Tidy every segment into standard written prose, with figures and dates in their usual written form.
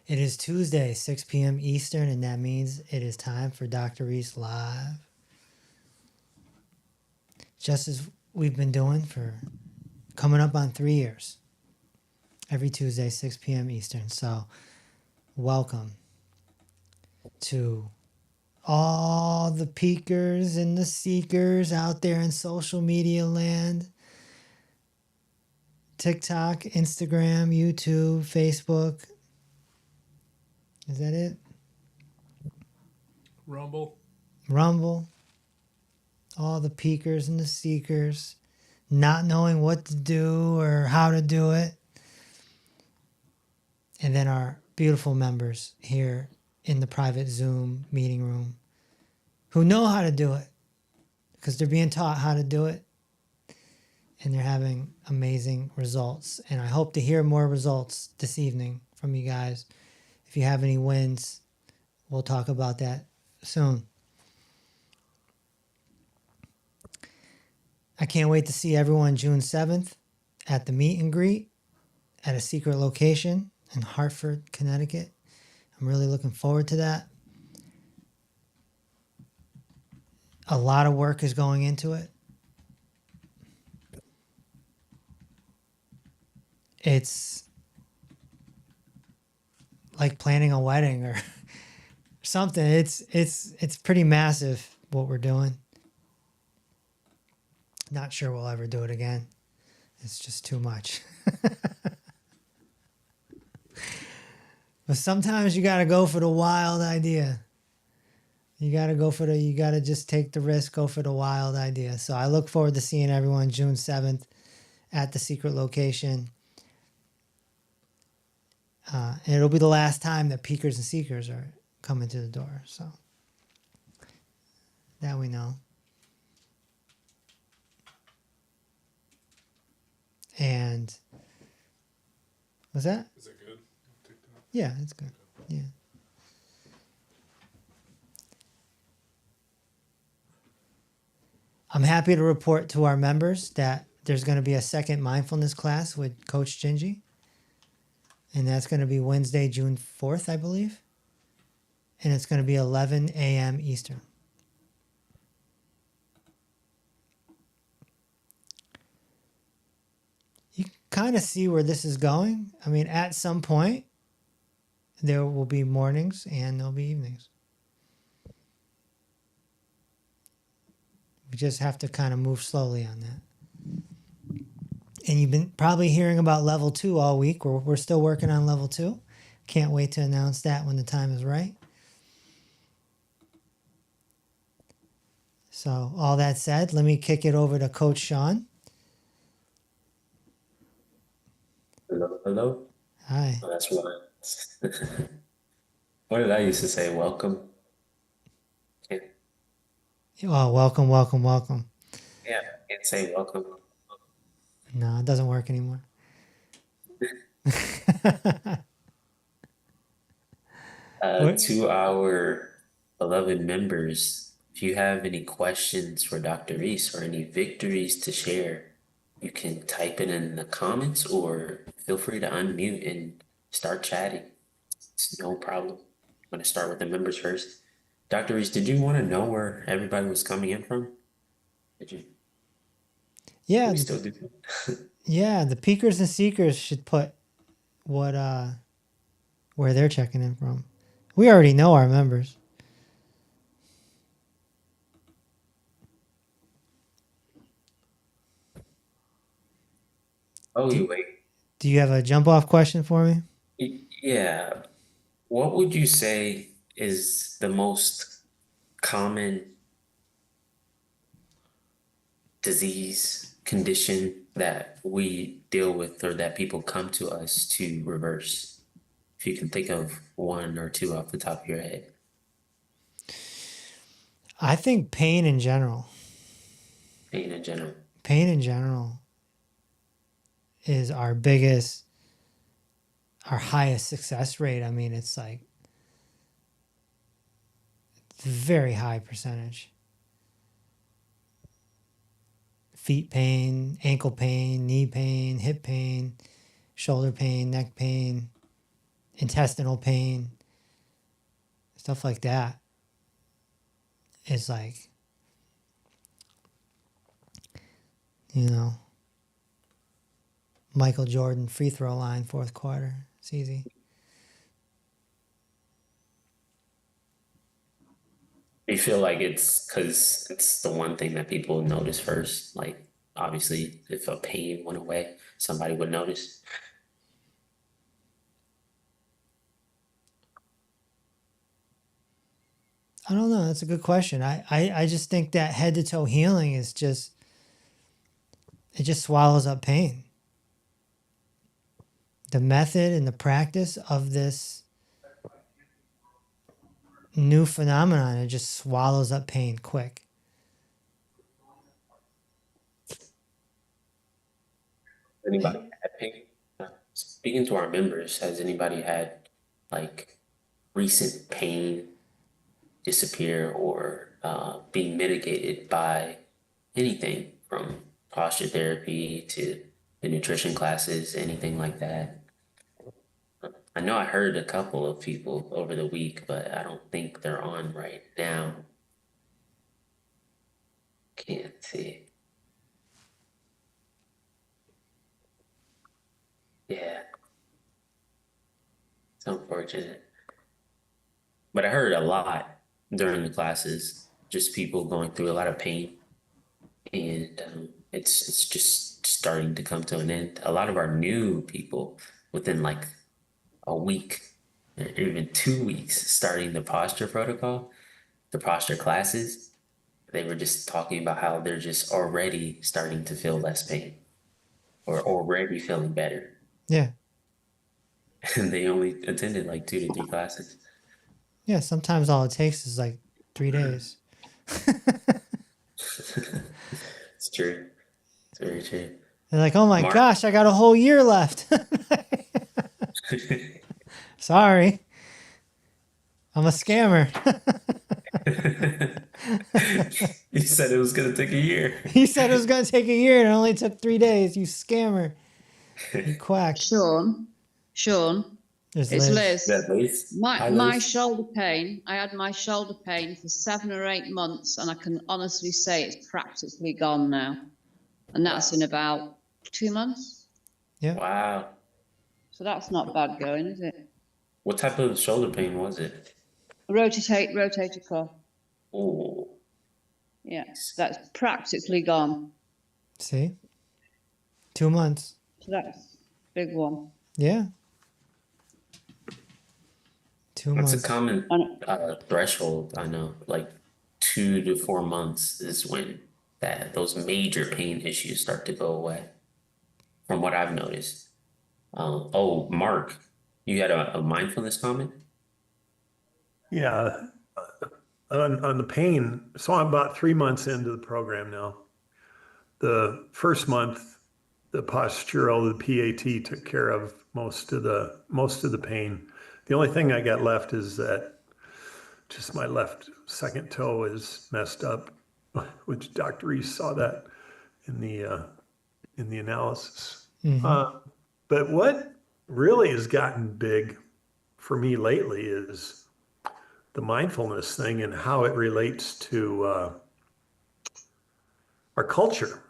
It is Tuesday, 6 p.m. Eastern, and that means it is time for Dr. Reese Live. Just as we've been doing for coming up on 3 years. Every Tuesday, 6 p.m. Eastern. So, welcome to all the peekers and the seekers out there in social media land. TikTok, Instagram, YouTube, Facebook. Is that it? Rumble. All the peekers and the seekers, not knowing what to do or how to do it. And then our beautiful members here in the private Zoom meeting room who know how to do it because they're being taught how to do it and they're having amazing results. And I hope to hear more results this evening from you guys. If you have any wins, we'll talk about that soon. I can't wait to see everyone June 7th at the meet and greet at a secret location in Hartford, Connecticut. I'm really looking forward to that. A lot of work is going into it. It's like planning a wedding or something. It's pretty massive what we're doing. Not sure we'll ever do it again. It's just too much. But sometimes you got to go for the wild idea. You got to just take the risk, go for the wild idea. So I look forward to seeing everyone June 7th at the secret location. And it'll be the last time that peekers and seekers are coming to the door. So that we know. And was that? Is it good? TikTok? Yeah, it's good. Yeah. I'm happy to report to our members that there's going to be a second mindfulness class with Coach Gingy. And that's going to be Wednesday, June 4th, I believe. And it's going to be 11 a.m. Eastern. You kind of see where this is going. I mean, at some point, there will be mornings and there'll be evenings. We just have to kind of move slowly on that. And you've been probably hearing about level 2 all week. We're still working on level 2. Can't wait to announce that when the time is right. So all that said, let me kick it over to Coach Sean. Hello. Hi. Oh, that's right. What did I used to say? Welcome. Can't, Oh, welcome. yeah, can't say welcome. No, it doesn't work anymore. To our beloved members, if you have any questions for Dr. Reese or any victories to share, you can type it in the comments or feel free to unmute and start chatting. It's no problem. I'm going to start with the members first. Dr. Reese, did you want to know where everybody was coming in from? Did you? Yeah. We still do. Yeah, the peekers and seekers should put what where they're checking in from. We already know our members. Oh, you wait. Do you have a jump off question for me? Yeah. What would you say is the most common disease condition that we deal with or that people come to us to reverse? If you can think of one or two off the top of your head. I think pain in general. Pain in general. Pain in general is our biggest, our highest success rate. I mean, it's like very high percentage. Feet pain, ankle pain, knee pain, hip pain, shoulder pain, neck pain. intestinal pain, stuff like that is like, you know, Michael Jordan free throw line, fourth quarter. It's easy. You feel like it's because it's the one thing that people notice first. Like, obviously, if a pain went away, somebody would notice. I don't know. That's a good question. I just think that head to toe healing is just, it just swallows up pain. The method and the practice of this new phenomenon, it just swallows up pain quick. Anybody had pain? Speaking to our members, has anybody had like recent pain disappear or being mitigated by anything from posture therapy to the nutrition classes, anything like that? I know I heard a couple of people over the week, but I don't think they're on right now. Can't see. Yeah, it's unfortunate. But I heard a lot during the classes, just people going through a lot of pain, and it's just starting to come to an end. A lot of our new people within like a week or even 2 weeks starting the posture protocol, the posture classes, they were just talking about how they're just already starting to feel less pain or already feeling better. Yeah. And they only attended like 2 to 3 classes. Yeah. Sometimes all it takes is like 3 days. It's true. It's very true. They're like, oh my Mark. gosh, I got a whole year left. Sorry. I'm a scammer. You said it was gonna take a year. He said it was going to take a year and it only took 3 days. You scammer. You quack. Sean, There's it's Liz. Liz. That Liz? Hi, My Liz. shoulder pain, I had my shoulder pain for 7 or 8 months, and I can honestly say it's practically gone now. And that's in about 2 months. Yeah. Wow. So that's not bad going, is it? What type of shoulder pain was it? Rotator cuff. Oh, Yeah, that's practically gone. See? 2 months. So that's a big one. Yeah. 2 that's months. a common threshold. I know, like 2 to 4 months is when those major pain issues start to go away. From what I've noticed. Oh, Mark, you had a mindfulness comment? Yeah, on the pain. So I'm about 3 months into the program now. The first month, the postural, the PAT took care of most of the pain. The only thing I got left is that just my left second toe is messed up, which Dr. Reese saw that in the analysis. Mm-hmm. But what really has gotten big for me lately is the mindfulness thing and how it relates to our culture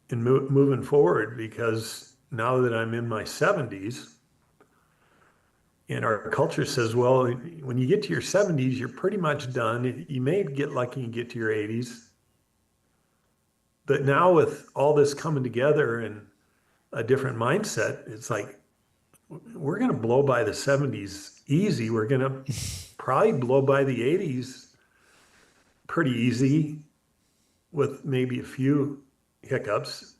and moving forward. Because now that I'm in my 70s, and our culture says, well, when you get to your 70s, you're pretty much done. You may get lucky and get to your 80s. But now with all this coming together and a different mindset, it's like, we're going to blow by the 70s easy. We're going to probably blow by the 80s pretty easy with maybe a few hiccups,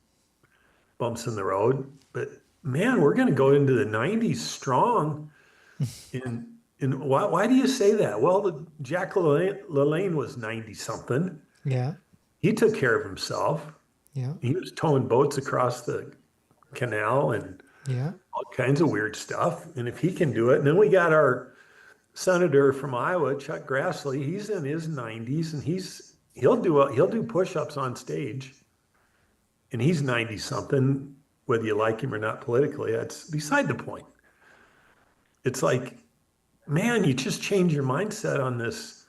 bumps in the road. But man, we're going to go into the 90s strong. And why do you say that? Well, Jack LaLanne was 90 something. Yeah. He took care of himself. Yeah. He was towing boats across the canal and Yeah. all kinds of weird stuff. And if he can do it, and then we got our senator from Iowa, Chuck Grassley. He's in his 90s, and he'll do push-ups on stage, and he's 90 something. Whether you like him or not politically, that's beside the point. it's like, man, you just change your mindset on this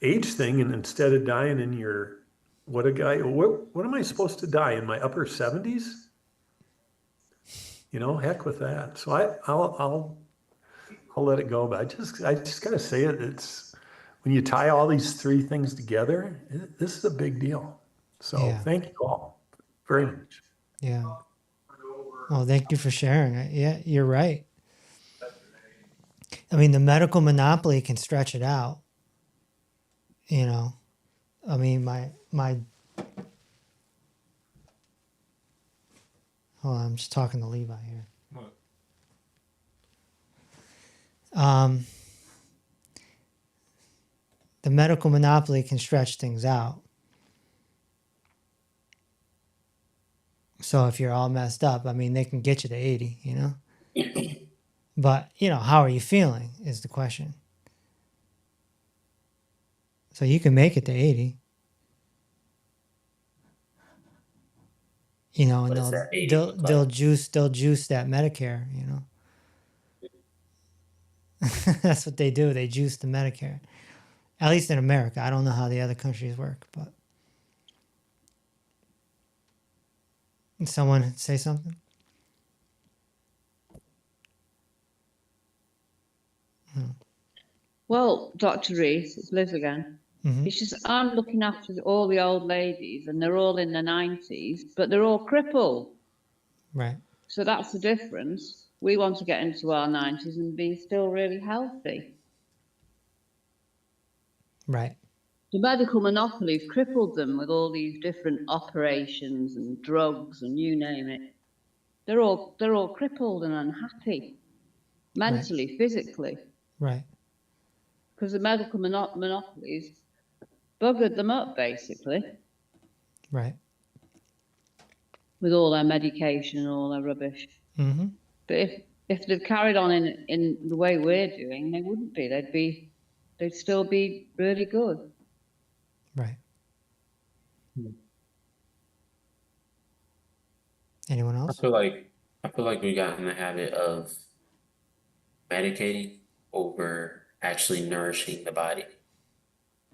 age thing, and instead of dying in your, what am I supposed to die in my upper 70s? You know, heck with that. So I'll let it go, but I just gotta say it. It's when you tie all these three things together, this is a big deal. So Yeah. thank you all very much. Yeah. Well, thank you for sharing it. Yeah, you're right. I mean, the medical monopoly can stretch it out. You know, I mean, hold on, I'm just talking to Levi here. The medical monopoly can stretch things out. So if you're all messed up, I mean, they can get you to 80, you know? But, you know, how are you feeling is the question. So you can make it to 80. You know, and What does that 80 they'll look like? they'll juice that Medicare, you know. That's what they do. They juice the Medicare. At least in America. I don't know how the other countries work, but someone say something? Well, Dr. Reese, it's Liz again. Mm-hmm. It's just I'm looking after all the old ladies, and they're all in their 90s, but they're all crippled. Right. So that's the difference. We want to get into our 90s and be still really healthy. Right. The medical monopoly have crippled them with all these different operations and drugs and you name it. They're all crippled and unhappy, mentally, physically, Right. because the medical monopolies buggered them up basically Right. with all their medication and all their rubbish. Mm-hmm. But if they've carried on in the way we're doing, they wouldn't be. They'd still be really good. Right. Anyone I else? feel like we got in the habit of medicating over actually nourishing the body.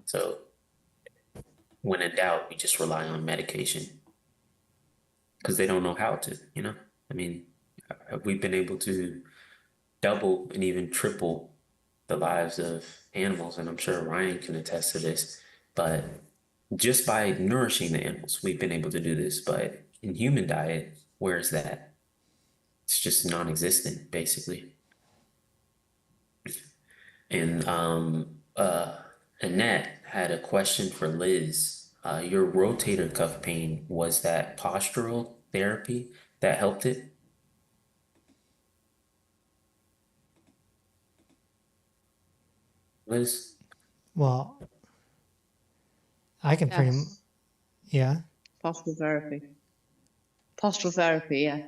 So when in doubt, we just rely on medication because they don't know how to, you know? I mean, we've been able to double and even triple the lives of animals, and I'm sure Ryan can attest to this, but just by nourishing the animals, we've been able to do this. But in human diet, where's that? It's just non-existent, basically. And Annette had a question for Liz. Your rotator cuff pain, was that postural therapy that helped it? Liz? Well, I can pretty much, Yes, yeah. postural therapy. Postural therapy, yeah.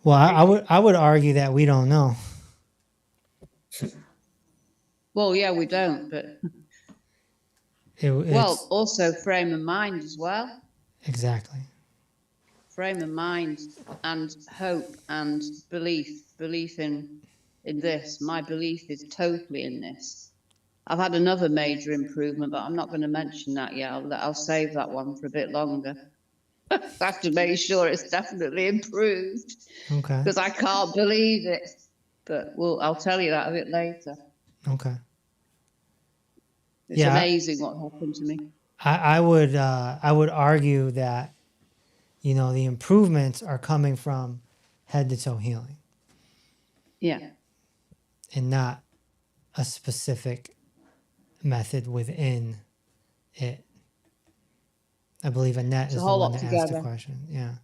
Well, I would argue that we don't know. Well, yeah, we don't, but It's also frame of mind as well. exactly. Frame of mind and hope and belief in this. My belief is totally in this. I've had another major improvement, but I'm not going to mention that yet. I'll save that one for a bit longer. I have to make sure it's definitely improved Okay. because I can't believe it. But I'll tell you that a bit later. Okay. It's Yeah. amazing what happened to me. I would argue that, you know, the improvements are coming from head to toe healing Yeah. and not a specific method within it. I believe Annette It's a is the whole one lot that asked the together. question. Yeah.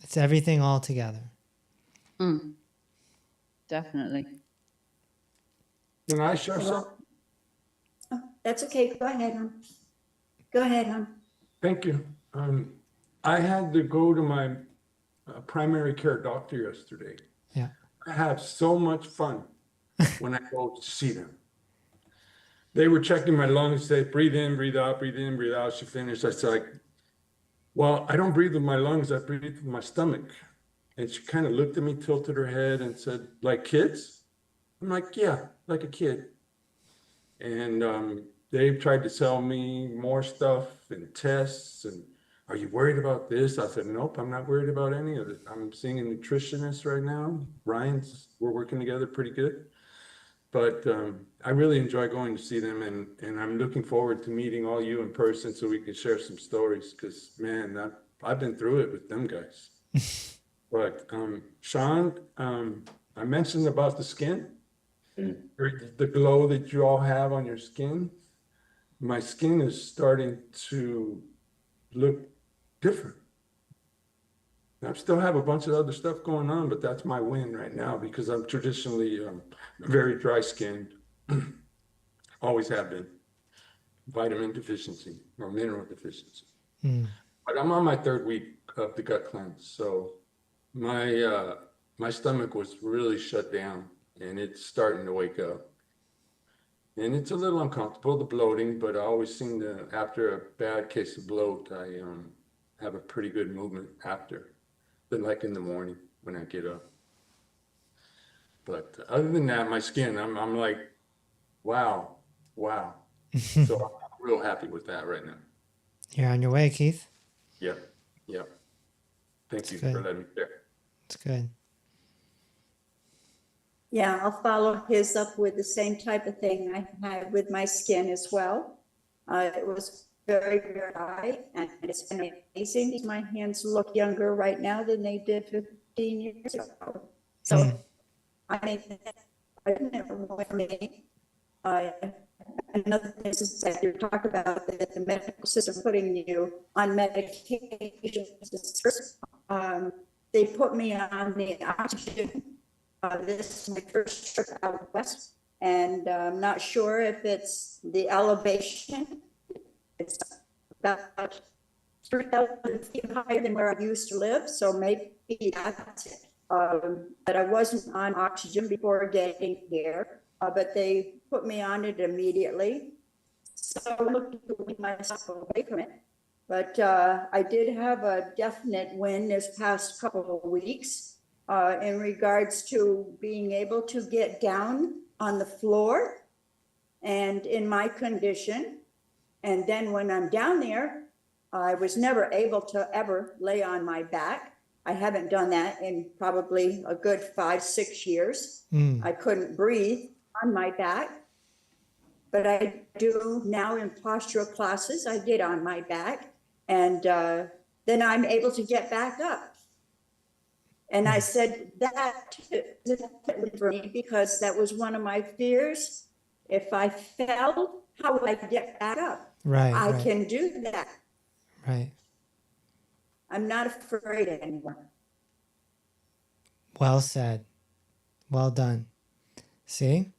It's everything all together. Definitely. Can I share something? Oh, that's okay. Go ahead, hon. Go ahead, hon. Thank you. I had to go to my primary care doctor yesterday. Yeah. I have so much fun when I go to see them. They were checking my lungs. They breathe in, breathe out, breathe in, breathe out. She finished. I said, well, I don't breathe with my lungs. I breathe with my stomach. And she kind of looked at me, tilted her head and said, like kids? I'm like, yeah, like a kid. And they tried to sell me more stuff and tests. And are you worried about this? I said, nope, I'm not worried about any of it. I'm seeing a nutritionist right now. We're working together pretty good. But I really enjoy going to see them, and I'm looking forward to meeting all you in person so we can share some stories, because, man, I've been through it with them guys. But Sean, I mentioned about the skin, the glow that you all have on your skin. My skin is starting to look different. I still have a bunch of other stuff going on, but that's my win right now, because I'm traditionally very dry skinned. Always have been. Vitamin deficiency or mineral deficiency. But I'm on my 3rd week of the gut cleanse, so my stomach was really shut down, and it's starting to wake up. And it's a little uncomfortable, the bloating, but I always seem to, after a bad case of bloat, I have a pretty good movement after, but like in the morning when I get up. But other than that, my skin, I'm like, wow. So I'm real happy with that right now. You're on your way, Keith. Yep. Thank you good. for letting me share. It's good. Yeah, I'll follow his up with the same type of thing I had with my skin as well. It was very, very dry, and it's been amazing. My hands look younger right now than they did 15 years ago. So, I mean, I never went for me. Another thing is that you talk about that the medical system putting you on medication. They put me on the oxygen. This is my first trip out west, and I'm not sure if it's the elevation. It's about 3,000 feet higher than where I used to live, so maybe that's it. But I wasn't on oxygen before getting here, but they put me on it immediately. So I'm looking to wean myself away from it. But I did have a definite win this past couple of weeks in regards to being able to get down on the floor and in my condition. And then when I'm down there, I was never able to ever lay on my back. I haven't done that in probably a good 5-6 years. I couldn't breathe on my back, but I do now in postural classes. I get on my back, and then I'm able to get back up. And I said that for me, because that was one of my fears. If I fell, how would I get back up? I can do that. Right. I'm not afraid anymore. Well said. Well done. See?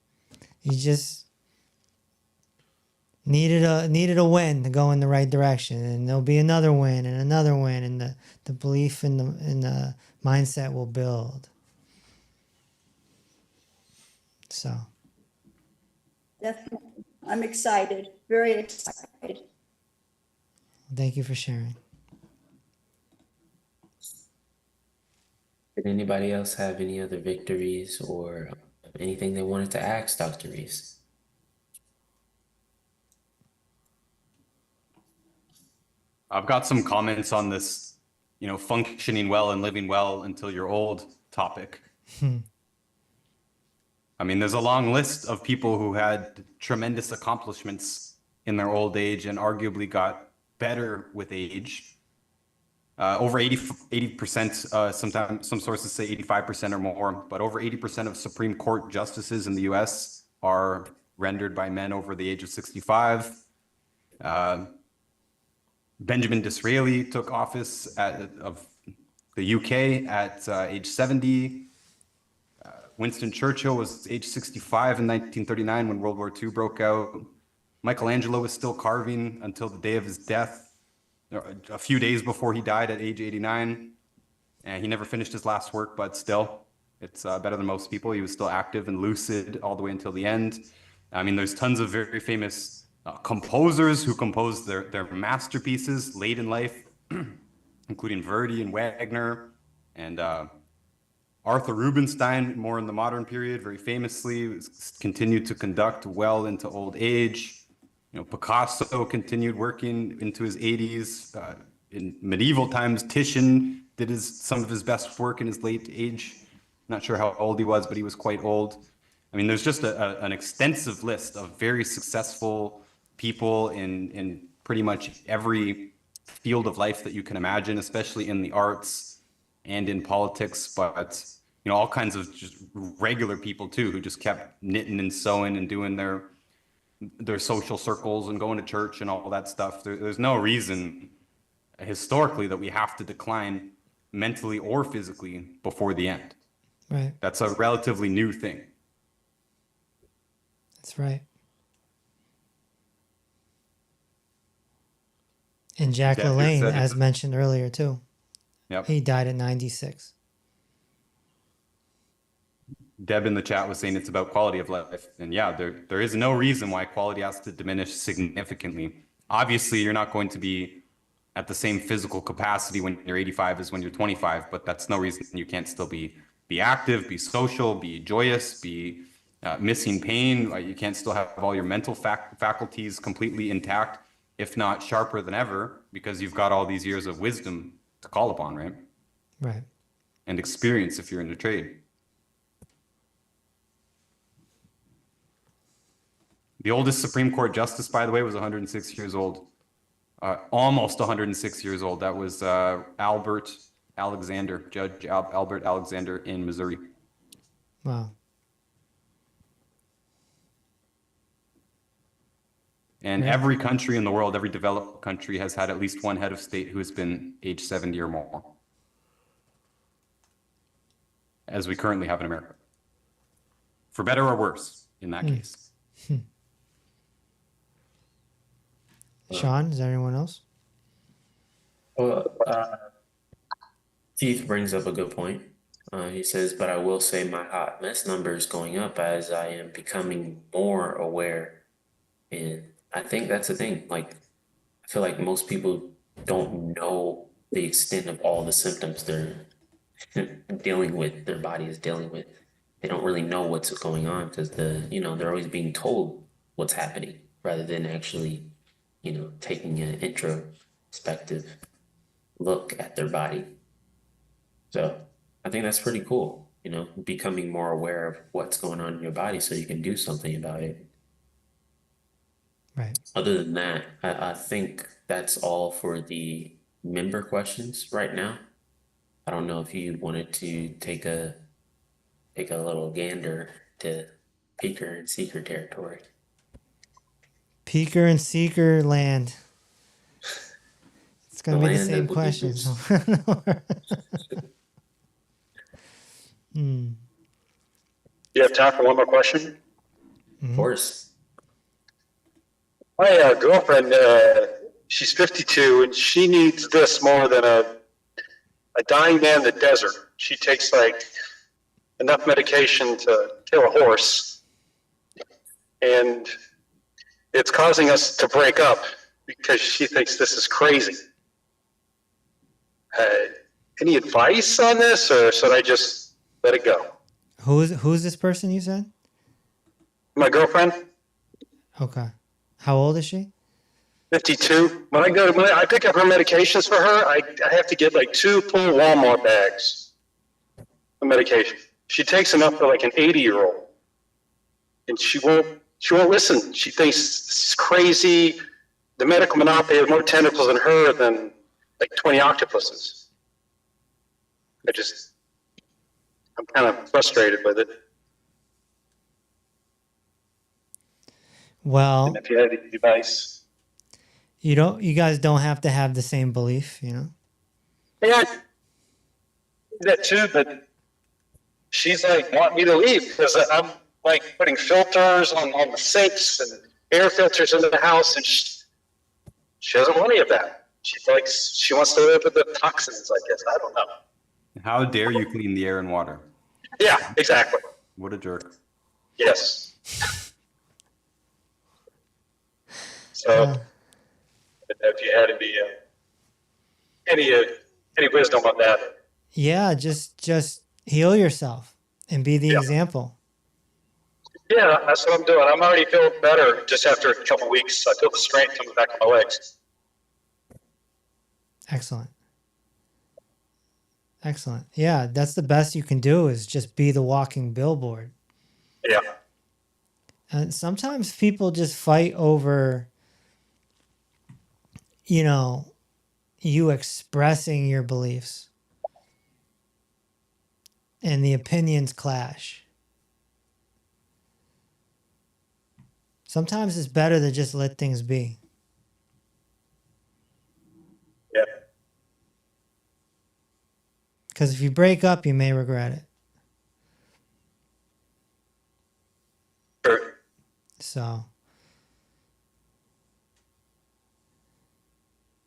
You just needed a win to go in the right direction, and there'll be another win and another win, and the belief in the mindset will build. So Definitely. I'm excited, very excited. thank you for sharing. Did anybody else have any other victories or anything they wanted to ask Dr. Reese? I've got some comments on this, functioning well and living well until you're old topic. I mean, there's a long list of people who had tremendous accomplishments in their old age and arguably got better with age. Over 80%, sometimes some sources say 85% or more, but over 80% of Supreme Court justices in the US are rendered by men over the age of 65. Benjamin Disraeli took office of the UK at age 70. Winston Churchill was age 65 in 1939 when World War II broke out. Michelangelo was still carving until the day of his death, a few days before he died at age 89. And he never finished his last work, but still, it's better than most people. He was still active and lucid all the way until the end. I mean, there's tons of very famous composers who composed their masterpieces late in life, including Verdi and Wagner and Arthur Rubinstein, more in the modern period, very famously, continued to conduct well into old age. You know, Picasso continued working into his 80s. In medieval times, Titian did some of his best work in his late age. Not sure how old he was, but he was quite old. I mean, there's just an extensive list of very successful people in pretty much every field of life that you can imagine, especially in the arts and in politics, but you know, all kinds of just regular people too, who just kept knitting and sewing and doing their social circles and going to church and all that stuff. There's no reason historically that we have to decline mentally or physically before the end. Right. That's a relatively new thing. That's right. And Jack Yeah, LaLanne, said it. as mentioned earlier too, Yep. he died at 96. Deb in the chat was saying it's about quality of life. And yeah, there is no reason why quality has to diminish significantly. Obviously, you're not going to be at the same physical capacity when you're 85 as when you're 25, but that's no reason you can't still be active, be social, be joyous, be missing pain. You can't still have all your mental faculties completely intact, if not sharper than ever, because you've got all these years of wisdom to call upon, right? Right. And experience if you're in the trade. The oldest Supreme Court justice, by the way, was 106 years old. Almost 106 years old. That was Albert Alexander, Judge Albert Alexander in Missouri. Wow. And Yeah. every country in the world, every developed country has had at least one head of state who has been age 70 or more, as we currently have in America. For better or worse, in that case. Sean, is there anyone else? Well, Keith brings up a good point. He says, but I will say my hot mess number is going up as I am becoming more aware. And I think that's the thing. Like, I feel like most people don't know the extent of all the symptoms they're dealing with, their body is dealing with. They don't really know what's going on because they're always being told what's happening rather than actually, taking an introspective look at their body. So I think that's pretty cool, becoming more aware of what's going on in your body so you can do something about it. Right. Other than that, I think that's all for the member questions right now. I don't know if you wanted to take a little gander to Peeker and Seeker territory. Peeker and Seeker land. It's going to be the land same of the questions. You have time for one more question? Of course. My girlfriend, she's 52, and she needs this more than a dying man in the desert. She takes enough medication to kill a horse, and it's causing us to break up because she thinks this is crazy. Any advice on this, or should I just let it go? Who's this person you said? My girlfriend, Okay. How old is she? 52. When I pick up her medications for her, I have to get 2 full Walmart bags of medication. She takes enough for an 80-year-old, and she won't listen. She thinks this is crazy. The medical monopoly has more tentacles in her than 20 octopuses. I'm kind of frustrated with it. Well, And if you had any advice. you guys don't have to have the same belief, Yeah, I do that too, but she's want me to leave because I'm putting filters on the sinks and air filters into the house, and she doesn't want any of that. She wants to live with the toxins, I guess. I don't know. How dare you clean the air and water? Yeah, exactly. What a jerk. Yes. So, if you had any wisdom on that. Yeah, just heal yourself and be the Yeah. example. Yeah, that's what I'm doing. I'm already feeling better just after a couple weeks. I feel the strength coming back in my legs. Excellent. Excellent. Yeah, that's the best you can do is just be the walking billboard. Yeah. And sometimes people just fight over, you know, you expressing your beliefs and the opinions clash. Sometimes it's better to just let things be. Yeah. Because if you break up, you may regret it. Sure. So,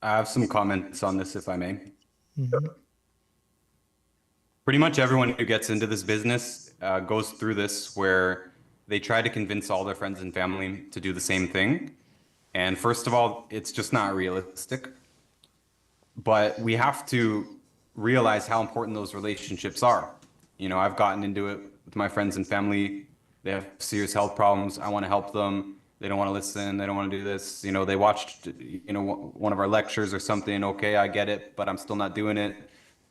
I have some comments on this, if I may. mhm. Pretty much everyone who gets into this business goes through this where they try to convince all their friends and family to do the same thing. And first of all, it's just not realistic. But we have to realize how important those relationships are. You know, I've gotten into it with my friends and family. They have serious health problems. I want to help them. They don't want to listen. They don't want to do this. You know, they watched, you know, one of our lectures or something. Okay, I get it, but I'm still not doing it.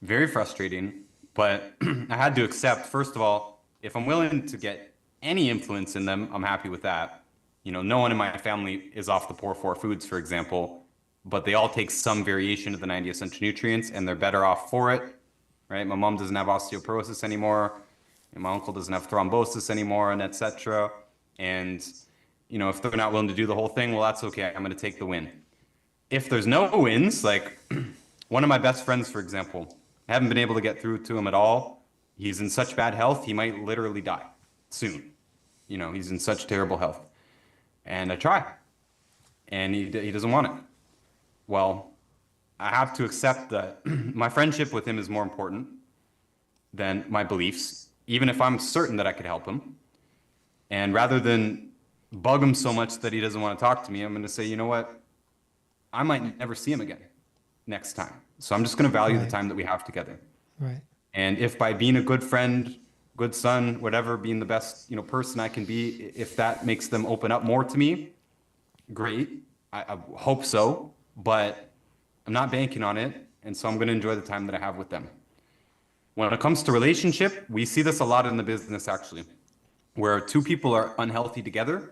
Very frustrating. But I had to accept, first of all, if I'm willing to get any influence in them, I'm happy with that. You know, no one in my family is off the poor four foods, for example, but they all take some variation of the 90 essential nutrients and they're better off for it, right? My mom doesn't have osteoporosis anymore, and my uncle doesn't have thrombosis anymore, and etc. And, you know, if they're not willing to do the whole thing, well, that's okay. I'm going to take the win. If there's no wins, like one of my best friends, for example, I haven't been able to get through to him at all. He's in such bad health, he might literally die soon. You know, he's in such terrible health. And I try, and he doesn't want it. Well, I have to accept that my friendship with him is more important than my beliefs, even if I'm certain that I could help him. And rather than bug him so much that he doesn't want to talk to me, I'm going to say, you know what? I might never see him again next time. So I'm just going to value the Right. time that we have together. Right. And if by being a good friend, good son, whatever, being the best, you know, person I can be, if that makes them open up more to me, great. I hope so, but I'm not banking on it. And so I'm going to enjoy the time that I have with them. When it comes to relationship, we see this a lot in the business, actually, where two people are unhealthy together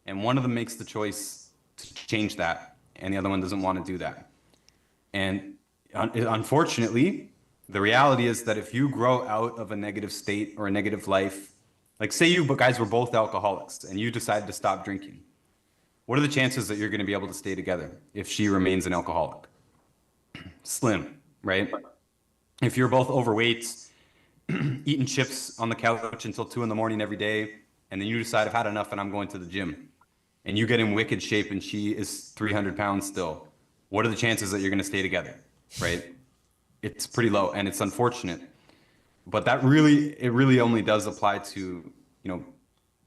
and one of them makes the choice to change that and the other one doesn't want to do that. And unfortunately, the reality is that if you grow out of a negative state or a negative life, like say you guys were both alcoholics and you decided to stop drinking, what are the chances that you're going to be able to stay together if she remains an alcoholic? Slim, right? If you're both overweight, eating chips on the couch until 2 a.m. every day, and then you decide I've had enough and I'm going to the gym, and you get in wicked shape and she is 300 pounds still, what are the chances that you're going to stay together, right? It's pretty low, and it's unfortunate. But it really only does apply to, you know,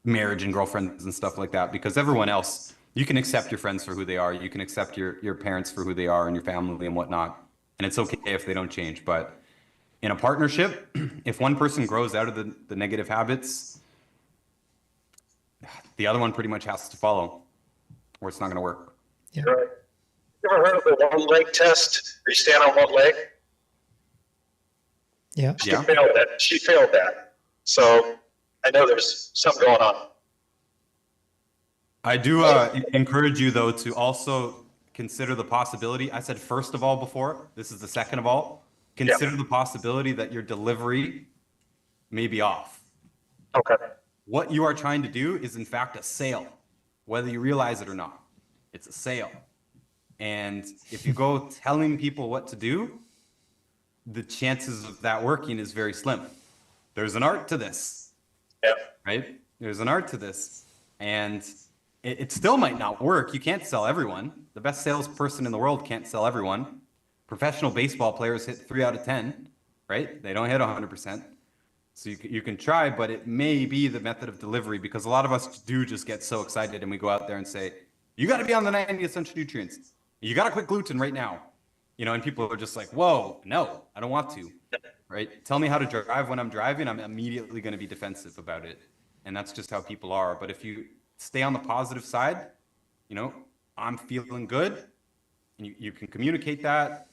marriage and girlfriends and stuff like that, because everyone else, you can accept your friends for who they are, you can accept your parents for who they are and your family and whatnot, and it's okay if they don't change. But in a partnership, if one person grows out of the negative habits, the other one pretty much has to follow, or it's not going to work. Yeah. Right. You ever heard of the one leg test where you stand on one leg? Yeah. She failed that. She failed that. So I know there's something going on. I do encourage you, though, to also consider the possibility. I said first of all before, this is the second of all. Consider the possibility that your delivery may be off. Okay. What you are trying to do is, in fact, a sale, whether you realize it or not. It's a sale. And if you go telling people what to do, the chances of that working is very slim. There's an art to this, Yeah. right? There's an art to this. And it still might not work. You can't sell everyone. The best salesperson in the world can't sell everyone. Professional baseball players hit 3 out of 10, right? They don't hit 100%. So you can try, but it may be the method of delivery, because a lot of us do just get so excited and we go out there and say, you got to be on the 90 essential nutrients. You got to quit gluten right now. You know, and people are just like, whoa, no, I don't want to. right? Tell me how to drive when I'm driving, I'm immediately going to be defensive about it. And that's just how people are. But if you stay on the positive side, you know, I'm feeling good, and you can communicate that.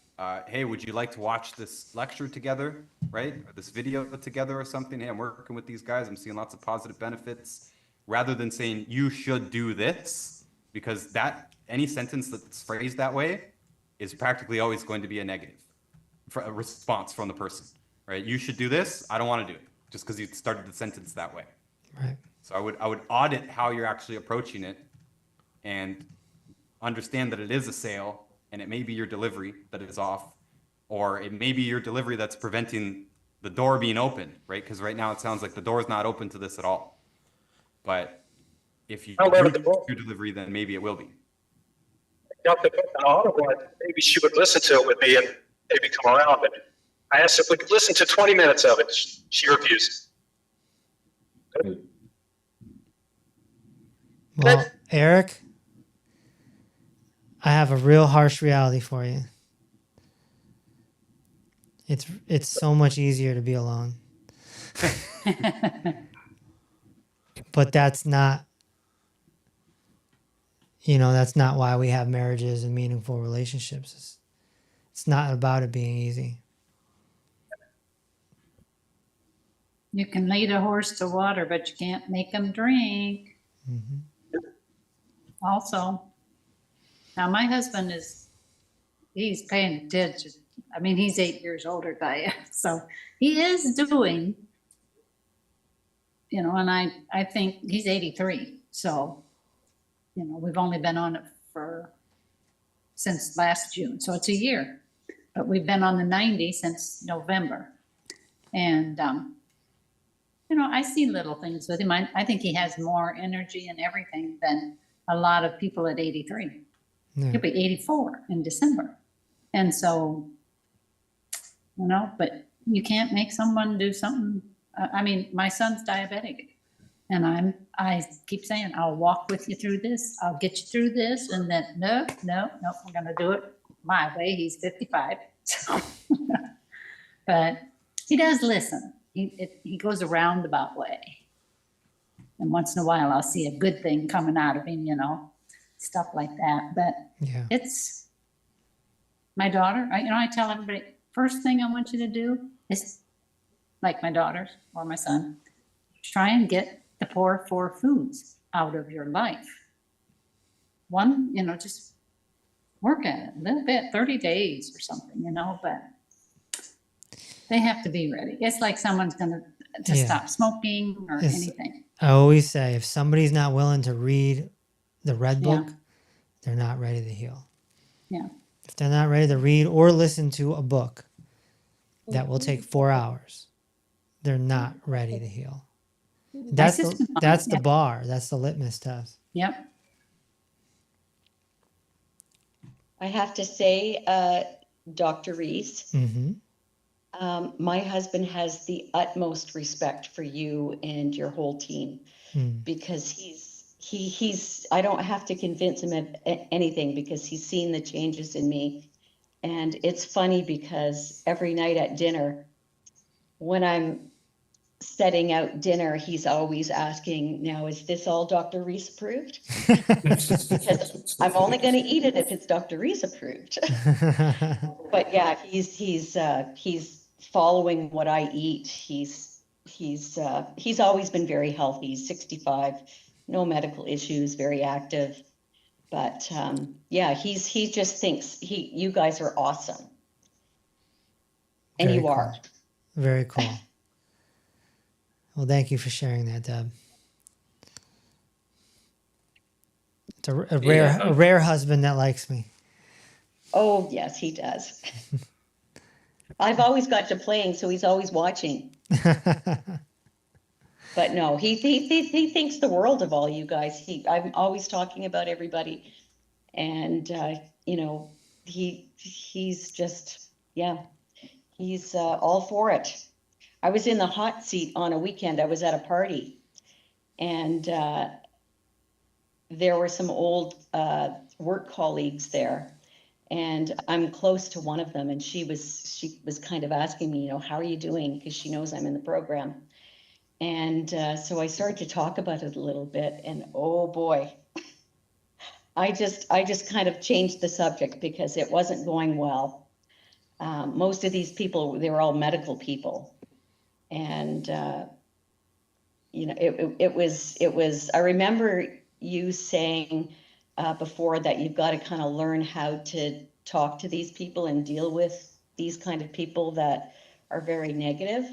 Hey, would you like to watch this lecture together, right? Or this video together or something? Hey, I'm working with these guys. I'm seeing lots of positive benefits. Rather than saying you should do this, because that any sentence that's phrased that way is practically always going to be a negative for a response from the person, right? You should do this. I don't want to do it just because you started the sentence that way. Right. So I would audit how you're actually approaching it and understand that it is a sale and it may be your delivery that is off, or it may be your delivery that's preventing the door being open, right? Because right now it sounds like the door is not open to this at all. But if you I do love the book. your delivery, then maybe it will be. Got the book on Audible, and maybe she would listen to it with me and maybe come around. But I asked if we could listen to 20 minutes of it. She refused. Well, Eric, I have a real harsh reality for you. It's so much easier to be alone. But that's not, that's not why we have marriages and meaningful relationships. It's not about it being easy. You can lead a horse to water, but you can't make him drink. Mm-hmm. Also, now my husband he's paying attention. I mean, he's 8 years older than I am, so he is doing, and I think he's 83. So, we've only been on it since last June. So it's a year, but we've been on the 90 since November. And, I see little things with him. I think he has more energy and everything than a lot of people at 83. Yeah. He'll be 84 in December. And so, but you can't make someone do something. I mean, my son's diabetic, and I keep saying, I'll walk with you through this. I'll get you through this. And then, no, we're going to do it my way. He's 55. So, but he does listen. He goes a roundabout way. And once in a while, I'll see a good thing coming out of him, stuff like that. But Yeah. It's my daughter. I tell everybody, first thing I want you to do is, like my daughters or my son, try and get the poor 4 foods out of your life. One, just work at it a little bit, 30 days or something, but they have to be ready. It's like someone's going to Yeah. stop smoking or anything. I always say, if somebody's not willing to read the red book, they're not ready to heal. Yeah. If they're not ready to read or listen to a book that will take 4 hours, they're not ready to heal. That's the bar. That's the litmus test. Yep. I have to say, Dr. Reese, Mm-hmm. My husband has the utmost respect for you and your whole team because he's I don't have to convince him of anything because he's seen the changes in me. And it's funny because every night at dinner, when I'm setting out dinner, he's always asking, now, is this all Dr. Reese approved? Because I'm only going to eat it if it's Dr. Reese approved. But yeah, he's following what I eat. He's always been very healthy. He's 65, no medical issues, very active. But yeah, he just thinks you guys are awesome. And Very you cool. are. Very cool. Well, thank you for sharing that, Deb. It's a rare husband that likes me. Oh, yes, he does. I've always got to playing, so he's always watching. But no, he thinks the world of all you guys. I'm always talking about everybody. And, he's just, he's all for it. I was in the hot seat on a weekend. I was at a party, and there were some old work colleagues there. And I'm close to one of them, and she was kind of asking me, how are you doing? Because she knows I'm in the program. And so I started to talk about it a little bit, and oh boy, I just kind of changed the subject because it wasn't going well. Most of these people, they were all medical people, and it was. I remember you saying before that you've got to kind of learn how to talk to these people and deal with these kind of people that are very negative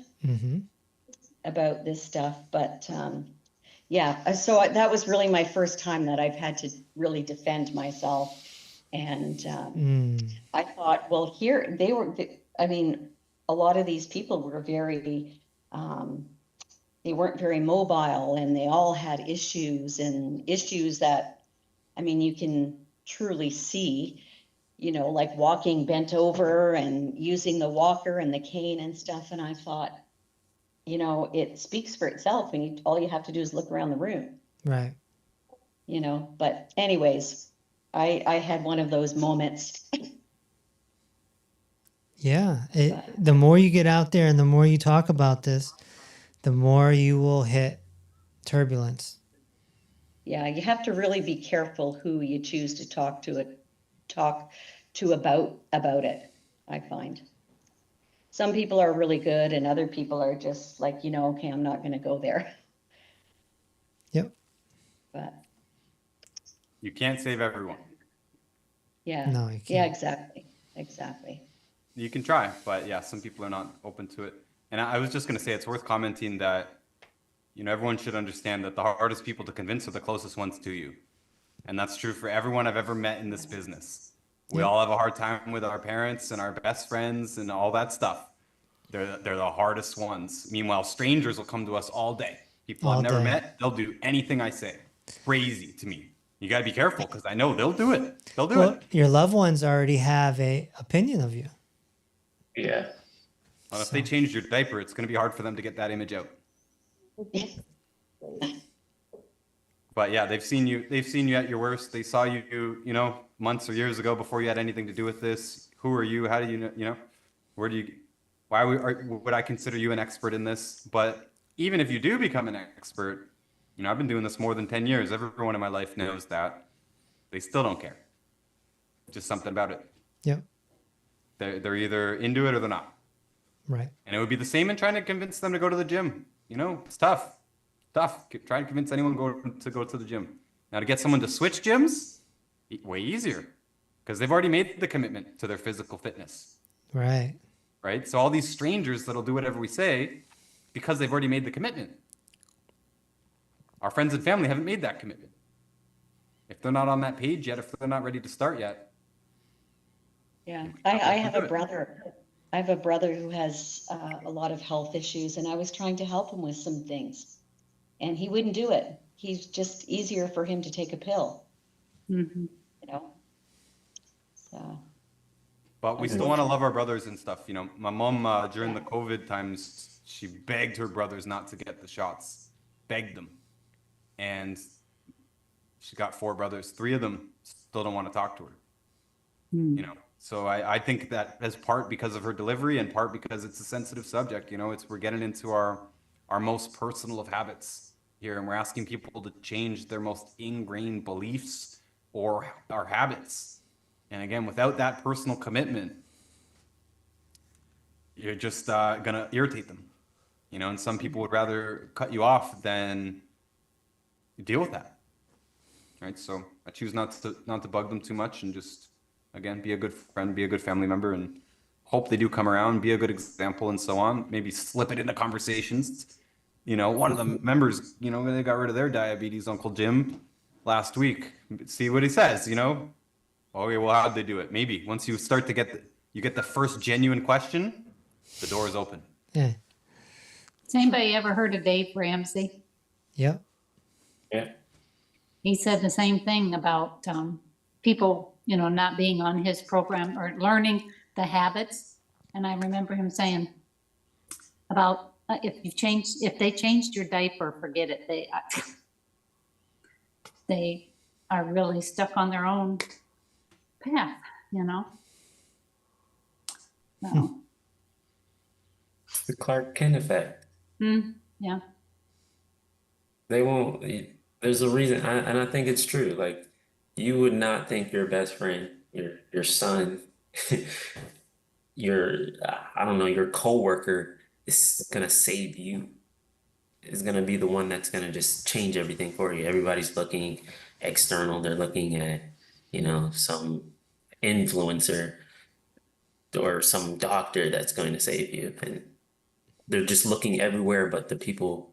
about this stuff. But yeah, so that was really my first time that I've had to really defend myself. And I thought, well, here they were, I mean, a lot of these people were very, they weren't very mobile, and they all had issues that, I mean, you can truly see, like walking bent over and using the walker and the cane and stuff. And I thought, it speaks for itself, and all you have to do is look around the room. Right. But anyways, I had one of those moments. Yeah. The more you get out there and the more you talk about this, the more you will hit turbulence. Yeah, you have to really be careful who you choose to talk to about it, I find. Some people are really good, and other people are just like, okay, I'm not going to go there. Yep. But You can't save everyone. yeah. No, you can't. Yeah, exactly. You can try, but yeah, some people are not open to it. And I was just going to say, it's worth commenting that, everyone should understand that the hardest people to convince are the closest ones to you. And that's true for everyone I've ever met in this business. We all have a hard time with our parents and our best friends and all that stuff. They're the hardest ones. Meanwhile, strangers will come to us all day. People I've never met, they'll do anything I say. Crazy to me. You got to be careful, because I know they'll do it. They'll do it. Your loved ones already have a opinion of you. Yeah. Well, if they changed your diaper, it's going to be hard for them to get that image out. But yeah, they've seen you at your worst. They saw you, months or years ago before you had anything to do with this. Who are you? How do you know, why would I consider you an expert in this? But even if you do become an expert, I've been doing this more than 10 years. Everyone in my life knows that. They still don't care. Just something about it. Yep. They're either into it or they're not. Right. And it would be the same in trying to convince them to go to the gym. It's tough. Try to convince anyone to go to the gym. Now, to get someone to switch gyms, way easier, because they've already made the commitment to their physical fitness. Right. Right. So all these strangers that'll do whatever we say, because they've already made the commitment. Our friends and family haven't made that commitment. If they're not on that page yet, if they're not ready to start yet. Yeah, I have a brother. I have a brother who has a lot of health issues, and I was trying to help him with some things, and he wouldn't do it. He's just easier for him to take a pill. So. But we still want to love our brothers and stuff. My mom, during the COVID times, she begged her brothers not to get the shots, begged them. And she got 4 brothers. 3 of them still don't want to talk to her. So I think that as part because of her delivery and part because it's a sensitive subject. We're getting into our most personal of habits here, and we're asking people to change their most ingrained beliefs or our habits. And again, without that personal commitment, you're just gonna irritate them. And some people would rather cut you off than deal with that. Right? So I choose not to bug them too much, and just, again, be a good friend, be a good family member, and hope they do come around, be a good example, and so on. Maybe slip it into conversations. One of the members, they got rid of their diabetes, Uncle Jim, last week. See what he says, Oh, yeah, well, how'd they do it? Maybe once you start to get the first genuine question, the door is open. Yeah. Has anybody ever heard of Dave Ramsey? Yep. Yeah. He said the same thing about people, not being on his program or learning the habits. And I remember him saying about if they changed your diaper, forget it. They are really stuck on their own path. you know? No. The Clark Kent effect. Yeah. They won't. There's a reason, and I think it's true. Like, you would not think your best friend, your son, your I don't know, your coworker is gonna save you. Is gonna be the one that's gonna just change everything for you. Everybody's looking external. They're looking at, some influencer or some doctor that's going to save you, and they're just looking everywhere but the people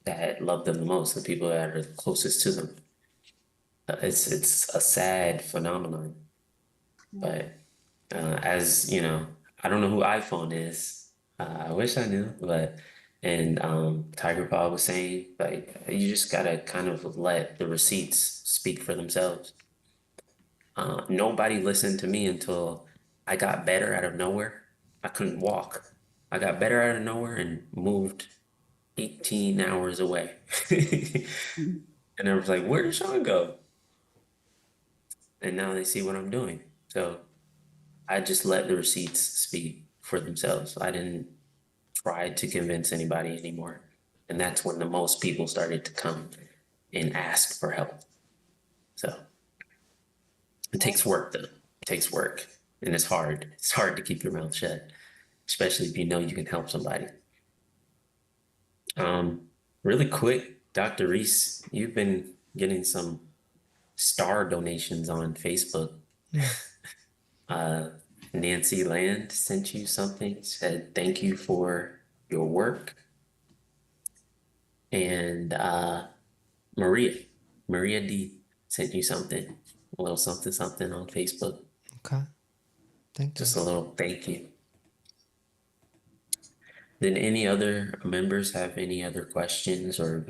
that love them the most, the people that are closest to them. It's a sad phenomenon, but as you know, I don't know who iPhone is. I wish I knew, but and Tiger Paw was saying, like, you just gotta kind of let the receipts speak for themselves. Nobody listened to me until I got better out of nowhere. I couldn't walk. I got better out of nowhere and moved 18 hours away. And I was like, where did Sean go? And now they see what I'm doing. So I just let the receipts speak for themselves. I didn't try to convince anybody anymore. And that's when the most people started to come and ask for help. So it takes work, though. It takes work. And it's hard. It's hard to keep your mouth shut, especially if you know you can help somebody. Really quick, Dr. Reese, you've been getting some star donations on Facebook. Nancy Land sent you something, said thank you for your work. And Maria D sent you something, a little something something on Facebook. Okay. Thank you. Just a little thank you. Did any other members have any other questions or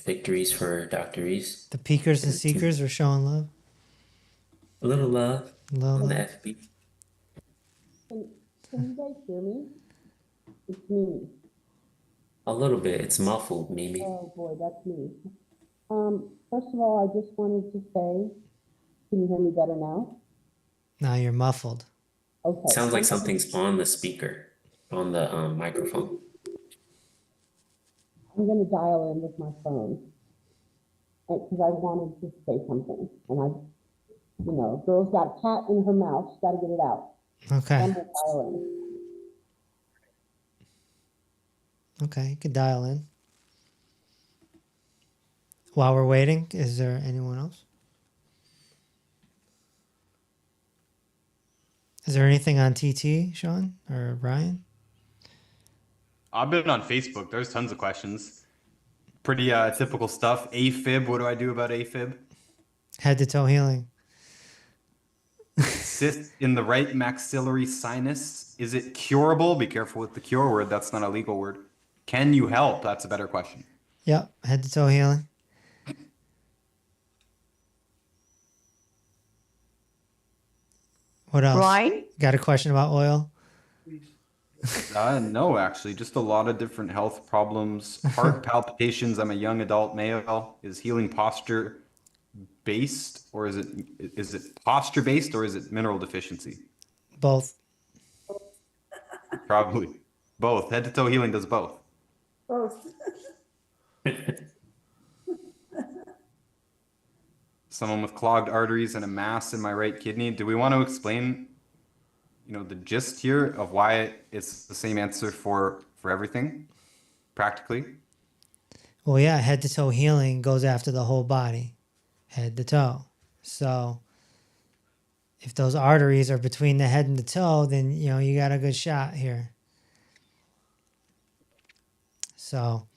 victories for Dr. Reese? The peekers and seekers are showing love. A little love Love. on the FB. Can you guys hear me? It's Mimi. A little bit. It's muffled, Mimi. Oh boy, that's me. First of all, I just wanted to say, can you hear me better now? Now you're muffled. Okay. Sounds like something's on the speaker, on the microphone. I'm going to dial in with my phone because I wanted to say something. And girl's got a cat in her mouth. She's got to get it out. Okay. I'm going to dial in. Okay, you can dial in. While we're waiting, is there anyone else? Is there anything on TT, Sean or Brian? I've been on Facebook. There's tons of questions. Pretty typical stuff. AFib. What do I do about AFib? Head to toe healing. Cyst in the right maxillary sinus. Is it curable? Be careful with the cure word. That's not a legal word. Can you help? That's a better question. Yep, head to toe healing. What else? Right? Got a question about oil? No, actually, just a lot of different health problems. Heart palpitations. I'm a young adult male. Is healing posture based, or is it posture based, or is it mineral deficiency? Both. Probably both. Head to toe healing does both. Both. Someone with clogged arteries and a mass in my right kidney. Do we want to explain, the gist here of why it's the same answer for everything, practically? Well, yeah, head to toe healing goes after the whole body, head to toe. So if those arteries are between the head and the toe, then, you got a good shot here. So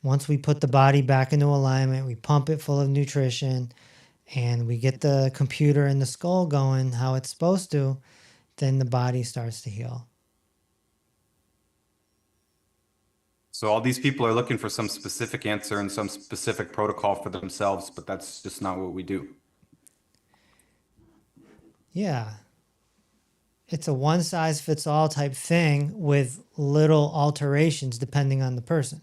once we put the body back into alignment, we pump it full of nutrition, and we get the computer and the skull going how it's supposed to, then the body starts to heal. So all these people are looking for some specific answer and some specific protocol for themselves, but that's just not what we do. Yeah. It's a one-size-fits-all type thing with little alterations depending on the person.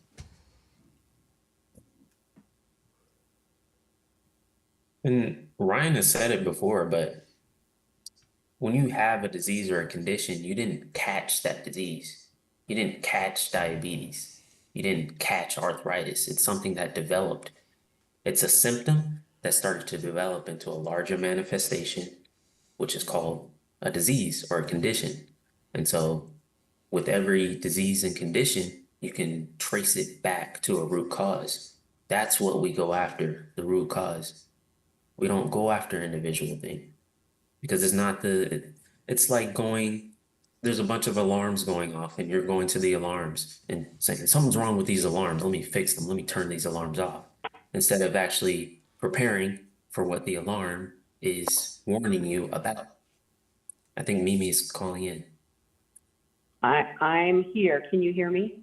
And Ryan has said it before, but when you have a disease or a condition, you didn't catch that disease. You didn't catch diabetes. You didn't catch arthritis. It's something that developed. It's a symptom that started to develop into a larger manifestation, which is called a disease or a condition. And so with every disease and condition, you can trace it back to a root cause. That's what we go after, the root cause. We don't go after individual thing because it's like there's a bunch of alarms going off and you're going to the alarms and saying, something's wrong with these alarms. Let me fix them. Let me turn these alarms off. Instead of actually preparing for what the alarm is warning you about. I think Mimi is calling in. I'm here. Can you hear me?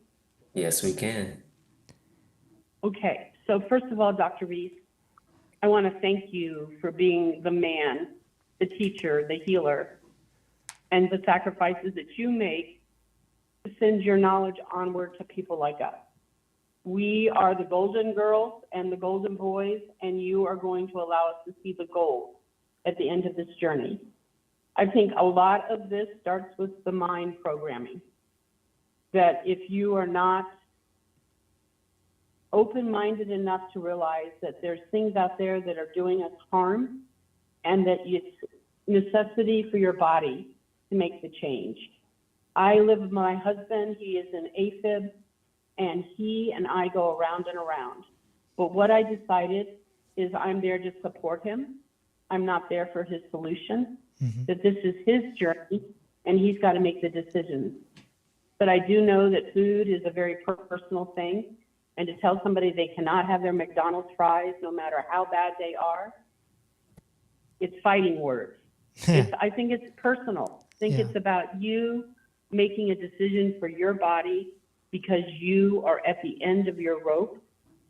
Yes, we can. Okay. So first of all, Dr. Reese, I want to thank you for being the man, the teacher, the healer, and the sacrifices that you make to send your knowledge onward to people like us. We are the golden girls and the golden boys, and you are going to allow us to see the gold at the end of this journey. I think a lot of this starts with the mind programming, that if you are not open-minded enough to realize that there's things out there that are doing us harm and that it's necessity for your body to make the change. I live with my husband. He is an AFib, and he and I go around and around. But what I decided is I'm there to support him. I'm not there for his solution, that this is his journey, and he's got to make the decisions. But I do know that food is a very personal thing, and to tell somebody they cannot have their McDonald's fries no matter how bad they are, it's fighting words. I think it's personal. I think it's about you making a decision for your body because you are at the end of your rope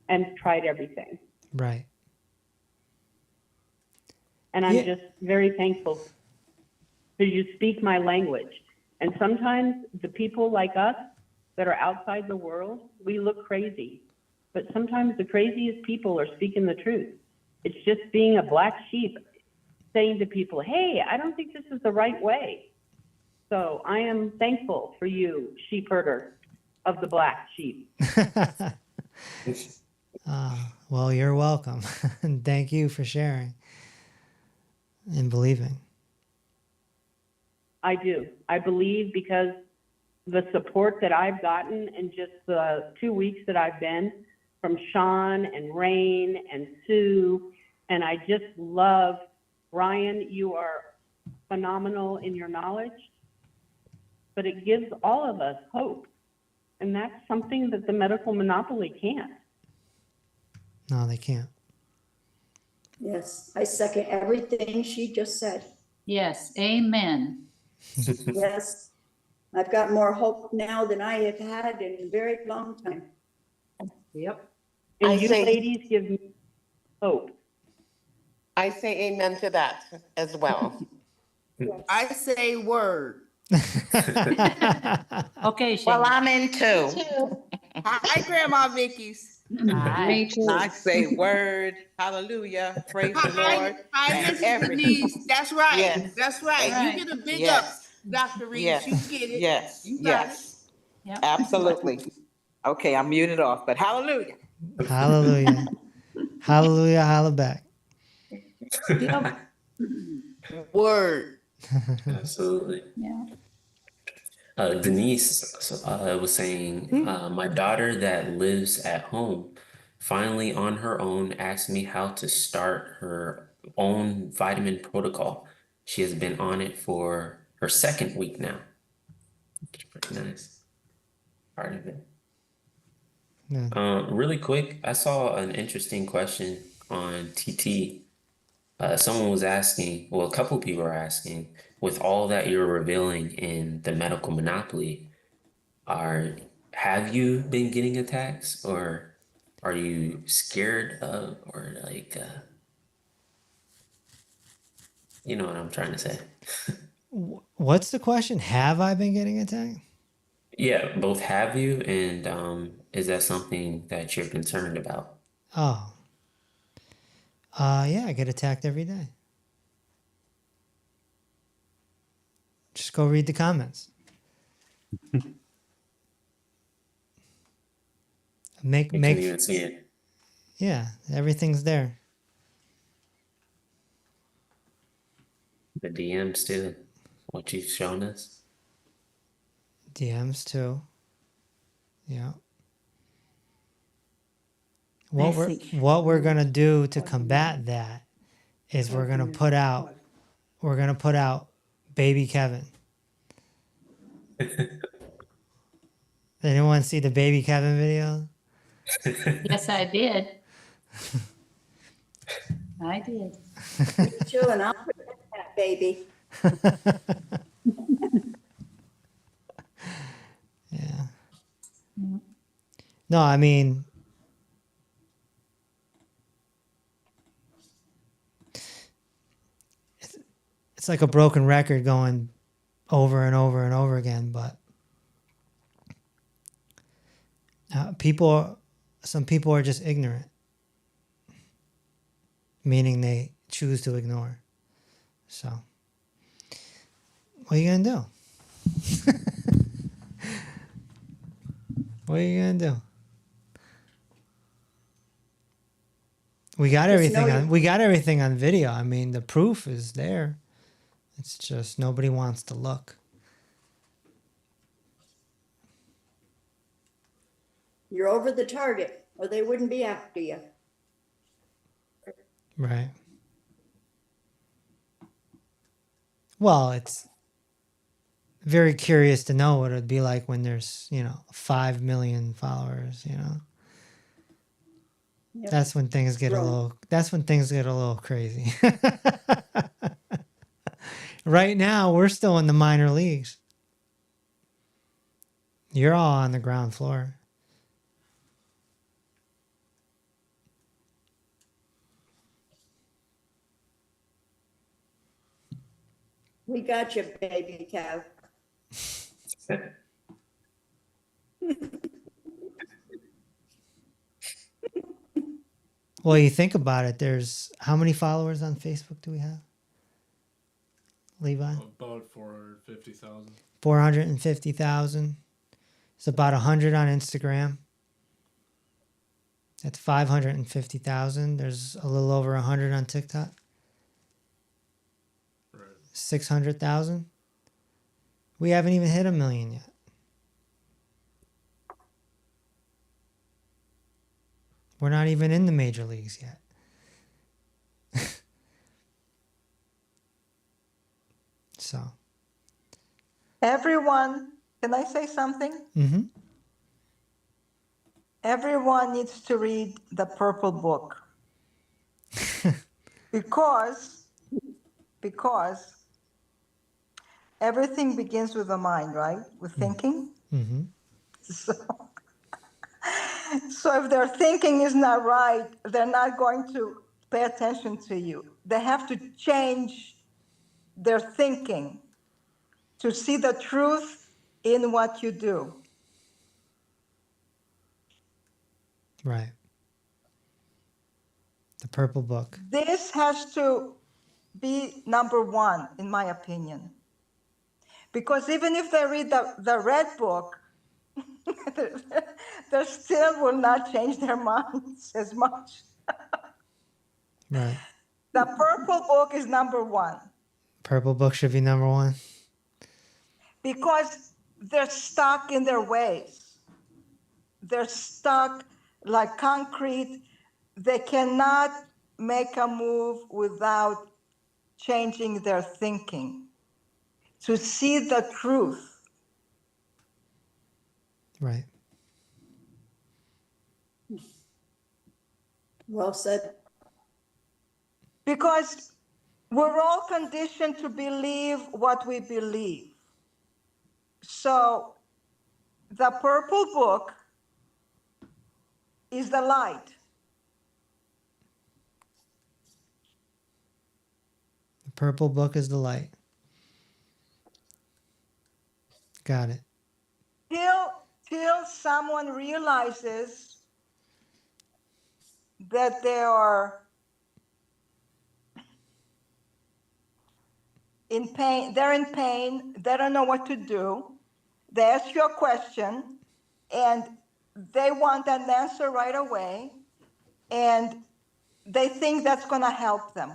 and tried everything. Right. And I'm just very thankful because you speak my language. And sometimes the people like us that are outside the world, we look crazy. But sometimes the craziest people are speaking the truth. It's just being a black sheep saying to people, hey, I don't think this is the right way. So I am thankful for you, sheep herder of the black sheep. Well, you're welcome. And thank you for sharing and believing. I do. I believe because the support that I've gotten in just the 2 weeks that I've been from Sean and Rain and Sue, and I just love Ryan, you are phenomenal in your knowledge, but it gives all of us hope. And that's something that the medical monopoly can't. No, they can't. Yes, I second everything she just said. Yes, amen. Yes, I've got more hope now than I have had in a very long time. Yep. And you ladies give me hope. I say amen to that as well. I say word. Okay, Shane. Well, I'm in too. Hi, Grandma Vicky's. Hi. I say word. Hallelujah. Praise the Lord. Hi, Mrs. Denise. That's right. Yes. That's right. Right. You get a big Yes. up, Dr. Reese. Yes. You get it. Yes. You got Yes. Yep. Absolutely. Okay, I'm muted off, but hallelujah. Hallelujah. Hallelujah. Holla back. Yep. it. Word. Absolutely. Yeah. Denise was saying, my daughter that lives at home finally on her own asked me how to start her own vitamin protocol. She has been on it for her second week now. It's pretty nice. Part of it. Yeah. Really quick, I saw an interesting question on TT. Someone was asking, well, a couple people are asking, with all that you're revealing in the medical monopoly, have you been getting attacks, or are you scared of, or like, you know what I'm trying to say? What's the question? Have I been getting attacked? Yeah, both have you, and is that something that you're concerned about? Oh. Yeah, I get attacked every day. Just go read the comments. You can't Make even see it. yeah, everything's there. The DMs too. What you've shown us. DMs too. Yeah. Message. What we're gonna do to combat that is we're gonna put out baby Kevin. Anyone see the baby Kevin video? Yes, I did. I did. Me too, and I'll protect that baby. Yeah. No, I mean, it's like a broken record going over and over and over again, but some people are just ignorant, meaning they choose to ignore. So, what are you gonna do? What are you gonna do? We got everything on video. I mean, the proof is there. It's just nobody wants to look. You're over the target, or they wouldn't be after you. Right. Well, it's very curious to know what it'd be like when there's, 5 million followers, Yep. That's when things get a little crazy. Right now, we're still in the minor leagues. You're all on the ground floor. We got you, baby Kev. Well, you think about it, there's how many followers on Facebook do we have? Levi? About 450,000. 450,000. It's about 100 on Instagram. That's 550,000. There's a little over 100 on TikTok. Right. 600,000. We haven't even hit 1 million yet. We're not even in the major leagues yet. So. Everyone, can I say something? Mm-hmm. Everyone needs to read the Purple Book. because everything begins with the mind, right? With thinking. Mm-hmm. So if their thinking is not right, they're not going to pay attention to you. They have to change their thinking to see the truth in what you do. Right. The Purple Book. This has to be number one, in my opinion. Because even if they read the red book, they still will not change their minds as much. Right. The Purple Book is number one. Purple Book should be number one. Because they're stuck in their ways. They're stuck like concrete. They cannot make a move without changing their thinking to see the truth. Right. Well said. Because we're all conditioned to believe what we believe. So the Purple Book is the light. The Purple Book is the light. Got it. Till someone realizes that they are in pain. They're in pain. They don't know what to do. They ask you a question and they want an answer right away. And they think that's going to help them.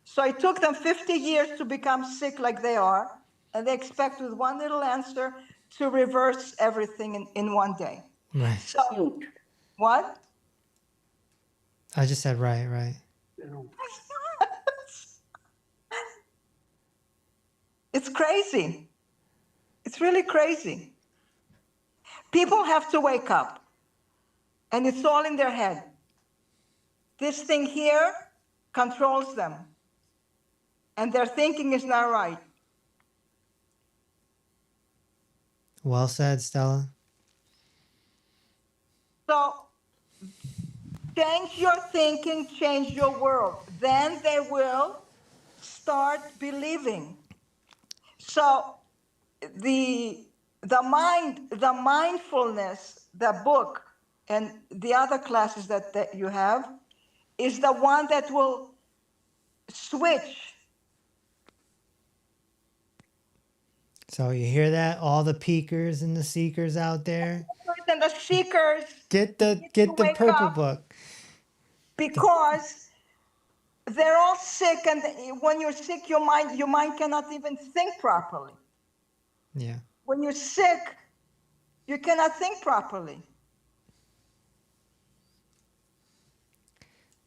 So it took them 50 years to become sick like they are. And they expect with one little answer to reverse everything in one day. Right. So, what? I just said right. It's crazy. It's really crazy. People have to wake up, and it's all in their head. This thing here controls them, and their thinking is not right. Well said, Stella. So change your thinking, change your world. Then they will start believing. So the mindfulness, the book, and the other classes that you have is the one that will switch. So you hear that? All the peekers and the seekers out there. And the seekers Get the wake purple up. book. Because they're all sick, and when you're sick, your mind cannot even think properly. Yeah. When you're sick, you cannot think properly.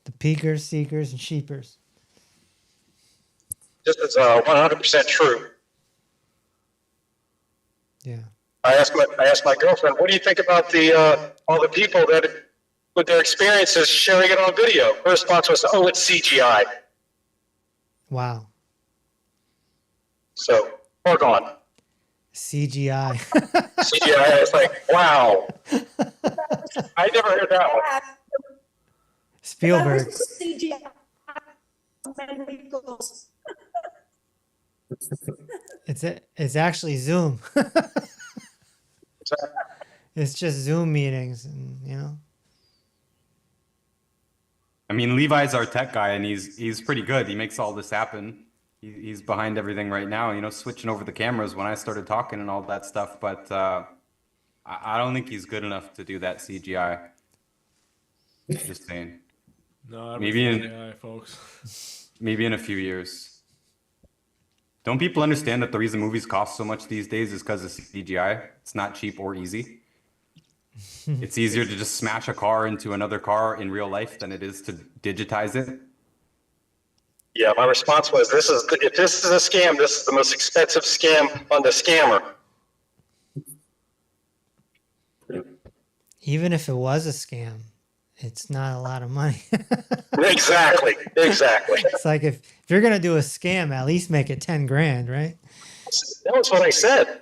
The peekers, seekers, and sheepers. This is 100% true. Yeah. I asked my girlfriend, what do you think about all the people that with their experiences sharing it on video? Her response was, oh, it's CGI. Wow. So, foregone. CGI. CGI is like, wow. I never heard that one. Spielberg. CGI. It's actually Zoom. It's just Zoom meetings, and I mean, Levi's our tech guy, and he's pretty good. He makes all this happen. He's behind everything right now, switching over the cameras when I started talking and all that stuff. But I don't think he's good enough to do that CGI. Just saying. No, Maybe in AI, folks. Maybe in a few years. Don't people understand that the reason movies cost so much these days is because of CGI? It's not cheap or easy. It's easier to just smash a car into another car in real life than it is to digitize it. Yeah, my response was, if this is a scam, this is the most expensive scam on the scammer. even if it was a scam, it's not a lot of money. Exactly. It's like if you're gonna do a scam, at least make it 10 grand, right? That was what I said.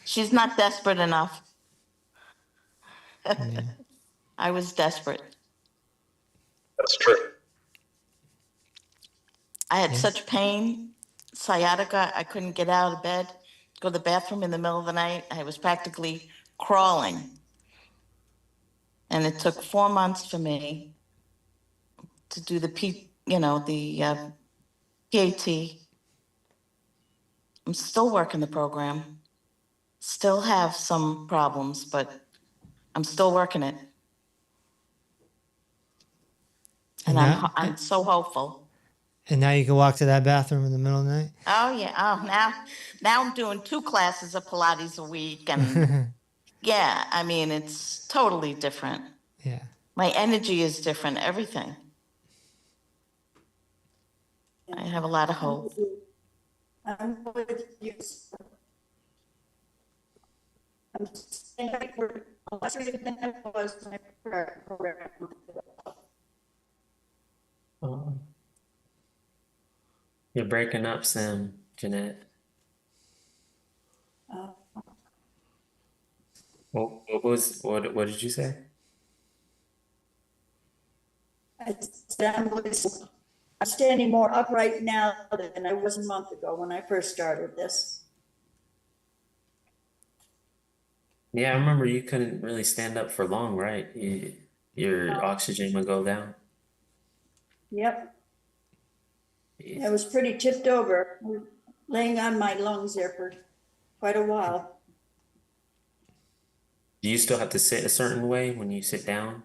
She's not desperate enough. Yeah. I was desperate. That's true. I had such pain, sciatica, I couldn't get out of bed, go to the bathroom in the middle of the night. I was practically crawling. And it took 4 months for me to do the PAT. I'm still working the program. Still have some problems, but I'm still working it. And I'm so hopeful. And now you can walk to that bathroom in the middle of the night? Oh yeah. Oh, now I'm doing 2 classes of Pilates a week, and yeah, I mean, it's totally different. Yeah. My energy is different, everything. I have a lot of hope. I'm with you. I'm staying right where I was when I program. You're breaking up, Sam, Jeanette. What did you say? I'm standing more upright now than I was a month ago when I first started this. Yeah, I remember you couldn't really stand up for long, right? Your oxygen will go down. Yep. I was pretty tipped over, laying on my lungs there for quite a while. Do you still have to sit a certain way when you sit down?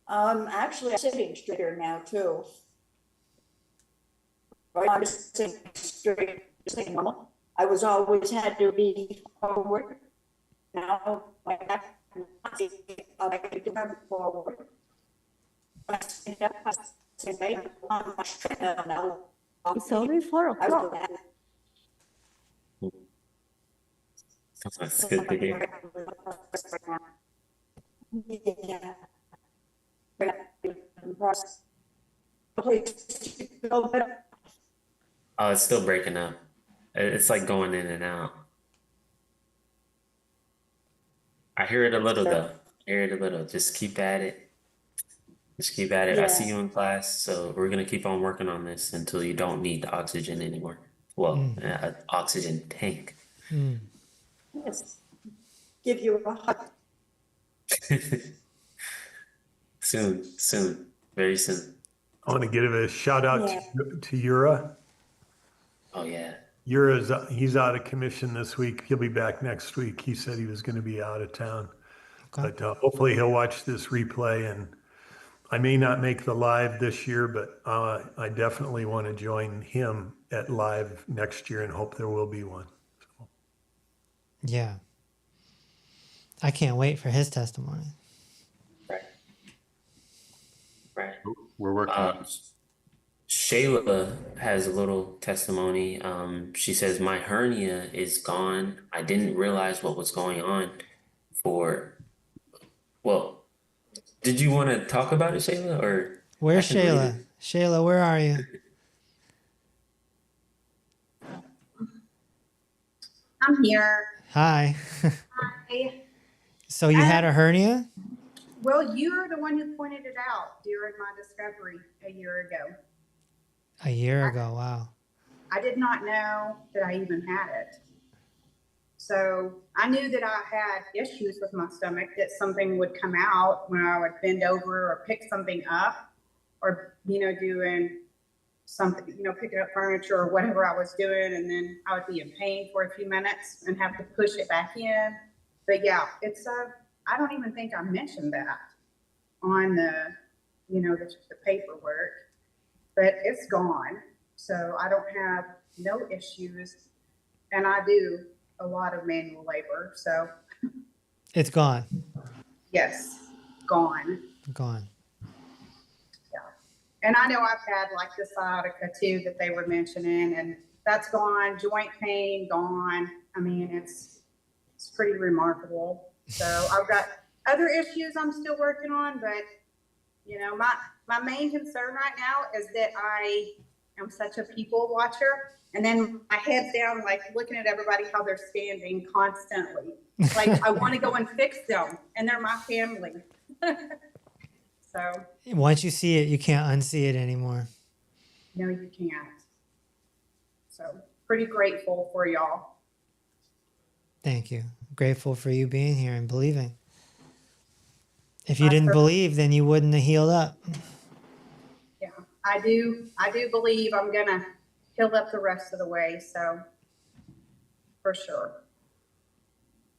Actually, I'm sitting straighter now too. Right, I'm just sitting straight, just sitting normal. I was always had to be forward. Now, I can do forward. I stand up, I stand on my treadmill now. It's only 4 o'clock. That's good to hear. Yeah. Oh, it's still breaking up. It's like going in and out. I hear it a little though. I hear it a little. Just keep at it. Just keep at it. I see you in class, so we're gonna keep on working on this until you don't need the oxygen anymore. Well, an oxygen tank. Yes. Give you a hug. Soon, very soon. I want to give a shout out to Yura. Oh yeah. He's out of commission this week. He'll be back next week. He said he was going to be out of town. Okay. But hopefully he'll watch this replay, and I may not make the live this year, but I definitely want to join him at live next year and hope there will be one. So. Yeah. I can't wait for his testimony. Right. We're working on it. Shayla has a little testimony. She says, my hernia is gone. I didn't realize what was going on well, did you want to talk about it, Shayla? Or where's Shayla? Shayla, where are you? I'm here. Hi. Hi. So you had a hernia? Well, you're the one who pointed it out during my discovery a year ago. A year ago, wow. I did not know that I even had it. So I knew that I had issues with my stomach, that something would come out when I would bend over or pick something up or, doing something, picking up furniture or whatever I was doing. And then I would be in pain for a few minutes and have to push it back in. But yeah, it's, I don't even think I mentioned that on the, the paperwork, but it's gone. So I don't have no issues, and I do a lot of manual labor. So it's gone. Yes, gone. Gone. Yeah. And I know I've had like the sciatica too that they were mentioning, and that's gone. Joint pain gone. I mean, it's pretty remarkable. So I've got other issues I'm still working on, but my main concern right now is that I am such a people watcher, and then my head's down, like looking at everybody how they're standing constantly. Like I want to go and fix them, and they're my family. So once you see it, you can't unsee it anymore. No, you can't. So pretty grateful for y'all. Thank you. Grateful for you being here and believing. If you didn't believe, then you wouldn't have healed up. Yeah, I do believe I'm gonna heal up the rest of the way. So for sure.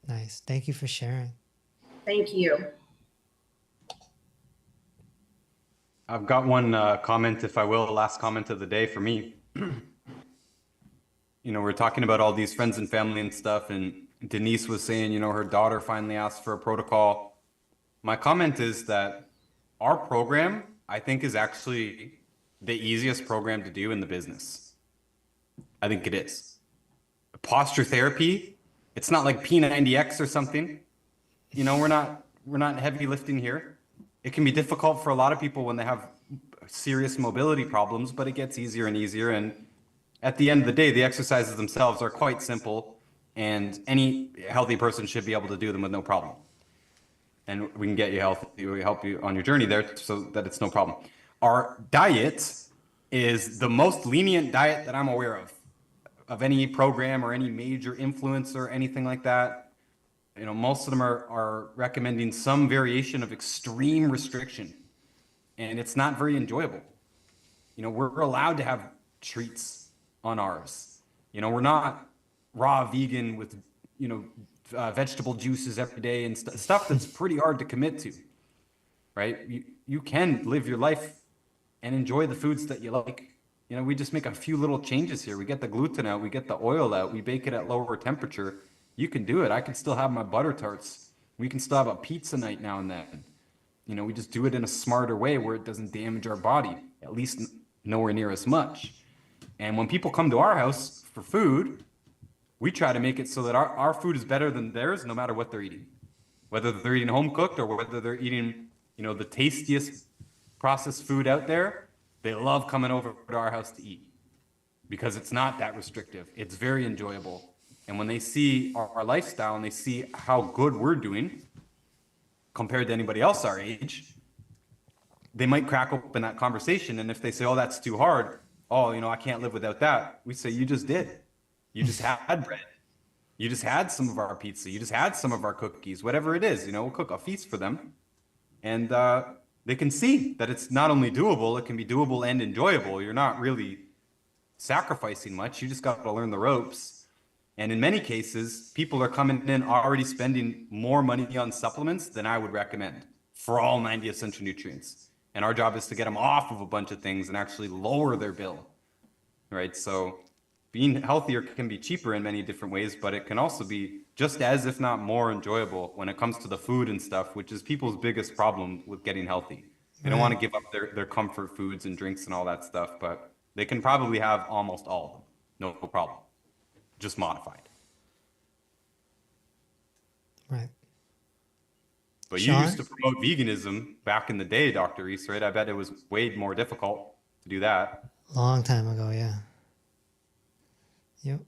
Nice. Thank you for sharing. Thank you. I've got one comment, if I will, last comment of the day for me. We're talking about all these friends and family and stuff, and Denise was saying, her daughter finally asked for a protocol. My comment is that our program, I think, is actually the easiest program to do in the business. I think it is. Posture therapy, it's not like P90X or something. We're not heavy lifting here. It can be difficult for a lot of people when they have serious mobility problems, but it gets easier and easier. And at the end of the day, the exercises themselves are quite simple, and any healthy person should be able to do them with no problem. And we can get you healthy, we help you on your journey there so that it's no problem. Our diet is the most lenient diet that I'm aware of any program or any major influencer, anything like that. most of them are recommending some variation of extreme restriction, and it's not very enjoyable. We're allowed to have treats on ours. We're not raw vegan with, vegetable juices every day and stuff that's pretty hard to commit to, right? You can live your life and enjoy the foods that you like. We just make a few little changes here. We get the gluten out, we get the oil out, we bake it at lower temperature. You can do it. I can still have my butter tarts. We can still have a pizza night now and then. We just do it in a smarter way where it doesn't damage our body, at least nowhere near as much. And when people come to our house for food, we try to make it so that our food is better than theirs, no matter what they're eating. Whether they're eating home cooked or whether they're eating, the tastiest processed food out there, they love coming over to our house to eat because it's not that restrictive. It's very enjoyable. And when they see our lifestyle and they see how good we're doing compared to anybody else our age, they might crack open that conversation. And if they say, oh, that's too hard, I can't live without that, we say, you just did. You just had bread. You just had some of our pizza. You just had some of our cookies, whatever it is, we'll cook a feast for them. And they can see that it's not only doable, it can be doable and enjoyable. You're not really sacrificing much. You just got to learn the ropes. And in many cases, people are coming in already spending more money on supplements than I would recommend for all 90 essential nutrients. And our job is to get them off of a bunch of things and actually lower their bill, right? So being healthier can be cheaper in many different ways, but it can also be just as, if not more, enjoyable when it comes to the food and stuff, which is people's biggest problem with getting healthy. They don't want to give up their comfort foods and drinks and all that stuff, but they can probably have almost all of them. No problem. Just modified. Right. But Sean? you used to promote veganism back in the day, Dr. Reese, right? I bet it was way more difficult to do that. Long time ago, yeah. Yep.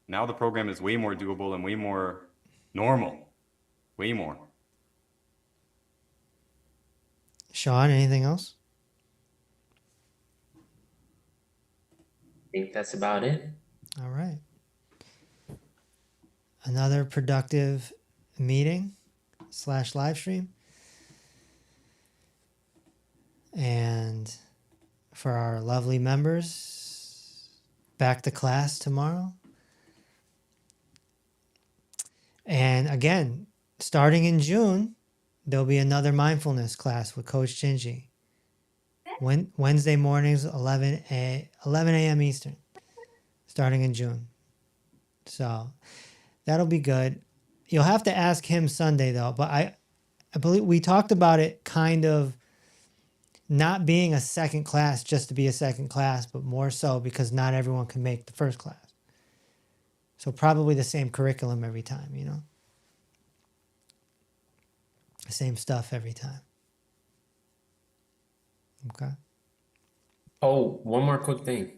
Now the program is way more doable and way more normal. Way more. Sean, anything else? I think that's about it. All right. Another productive meeting / live stream. And for our lovely members, back to class tomorrow. And again, starting in June, there'll be another mindfulness class with Coach Shinji. Wednesday mornings, 11 a.m. Eastern, starting in June. So that'll be good. You'll have to ask him Sunday, though. But I believe we talked about it kind of not being a second class just to be a second class, but more so because not everyone can make the first class. So probably the same curriculum every time, The same stuff every time. Okay. Oh, one more quick thing.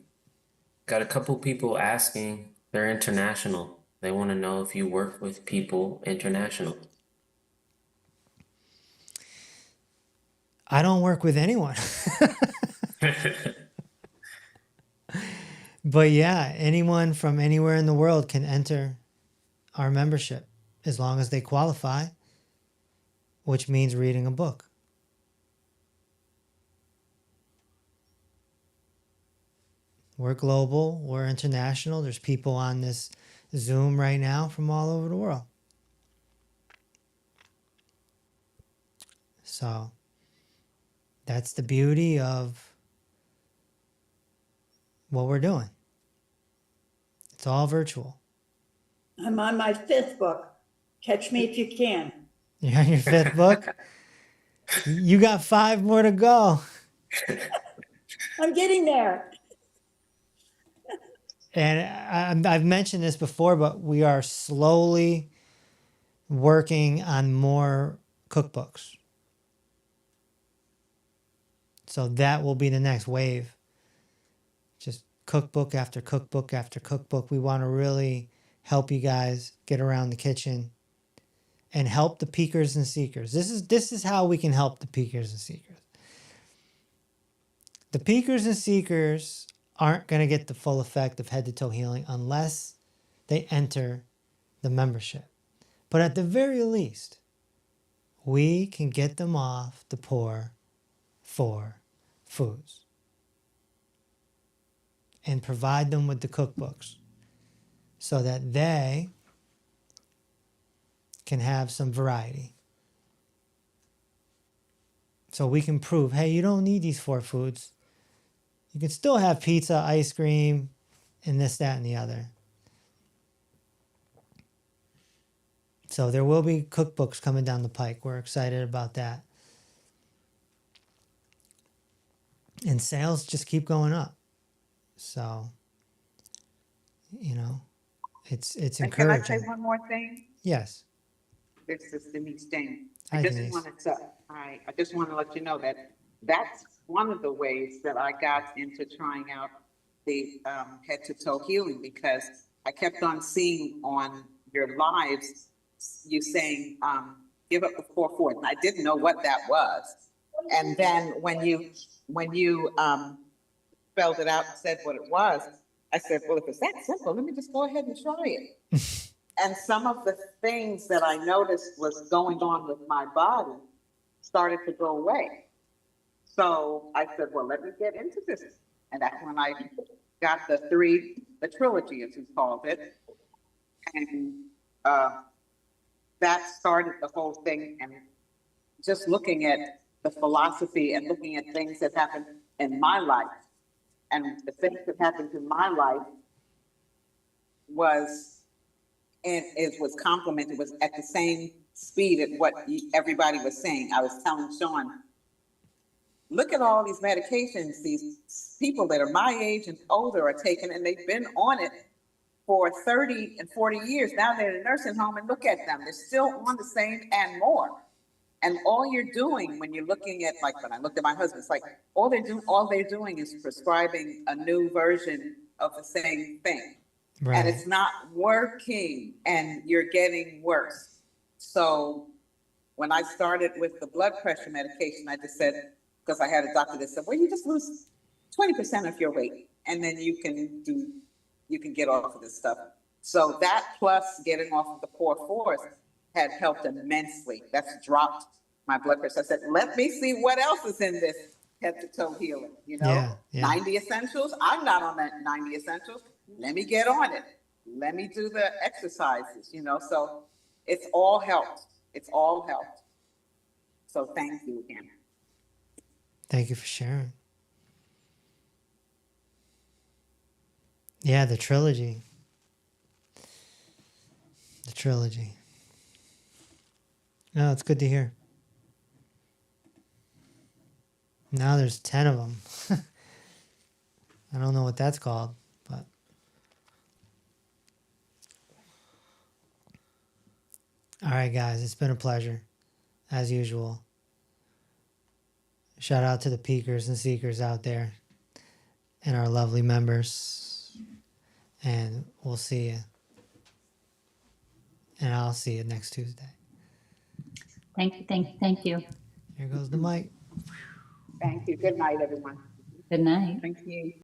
Got a couple people asking, they're international. They want to know if you work with people international. I don't work with anyone. But yeah, anyone from anywhere in the world can enter our membership as long as they qualify, which means reading a book. We're global, we're international. There's people on this Zoom right now from all over the world. So that's the beauty of what we're doing. It's all virtual. I'm on my 5th book. Catch me if you can. You're on your 5th book? You got 5 more to go. I'm getting there. And I've mentioned this before, but we are slowly working on more cookbooks. So that will be the next wave. Just cookbook after cookbook after cookbook. We want to really help you guys get around the kitchen and help the peakers and seekers. This is how we can help the peakers and seekers. The peakers and seekers aren't going to get the full effect of head to toe healing unless they enter the membership. But at the very least, we can get them off the poor for foods and provide them with the cookbooks so that they can have some variety. So we can prove, hey, you don't need these 4 foods. You can still have pizza, ice cream, and this, that, and the other. So there will be cookbooks coming down the pike. We're excited about that. And sales just keep going up. So, you know, it's And can I say encouraging. one more thing? Yes. This is Denise Dane. Hi, I just Denise. wanted to, I just want to let you know that that's one of the ways that I got into trying out the head to toe healing, because I kept on seeing on your lives, you saying, give up the 4-4. And I didn't know what that was. And then when you spelled it out and said what it was, I said, well, if it's that simple, let me just go ahead and try it. And some of the things that I noticed was going on with my body started to go away. So I said, well, let me get into this. And that's when I got the trilogy, as he called it. And that started the whole thing. And just looking at the philosophy and looking at things that happened in my life, and the things that happened in my life was complemented, was at the same speed at what everybody was saying. I was telling Sean, look at all these medications these people that are my age and older are taking, and they've been on it for 30 and 40 years. Now they're in a nursing home, and look at them. They're still on the same and more. And all you're doing when you're looking at, like when I looked at my husband, it's like all they're doing is prescribing a new version of the same thing. Right. And it's not working, and you're getting worse. So when I started with the blood pressure medication, I just said, because I had a doctor that said, well, you just lose 20% of your weight, and then you can get off of this stuff. So that plus getting off of the 4-4s had helped immensely. That's dropped my blood pressure. I said, let me see what else is in this head to toe healing, you know, Yeah. 90 essentials. I'm not on that 90 essentials. Let me get on it. Let me do the exercises, you know, so it's all helped. It's all helped. So thank you again. Thank you for sharing. Yeah, the trilogy. The trilogy. No, it's good to hear. Now there's 10 of them. I don't know what that's called, but all right, guys, it's been a pleasure, as usual. Shout out to the peekers and seekers out there and our lovely members. And we'll see you. And I'll see you next Tuesday. Thank you, thank you, thank you. Here goes the mic. Thank you. Good night, everyone. Good night. Thank you.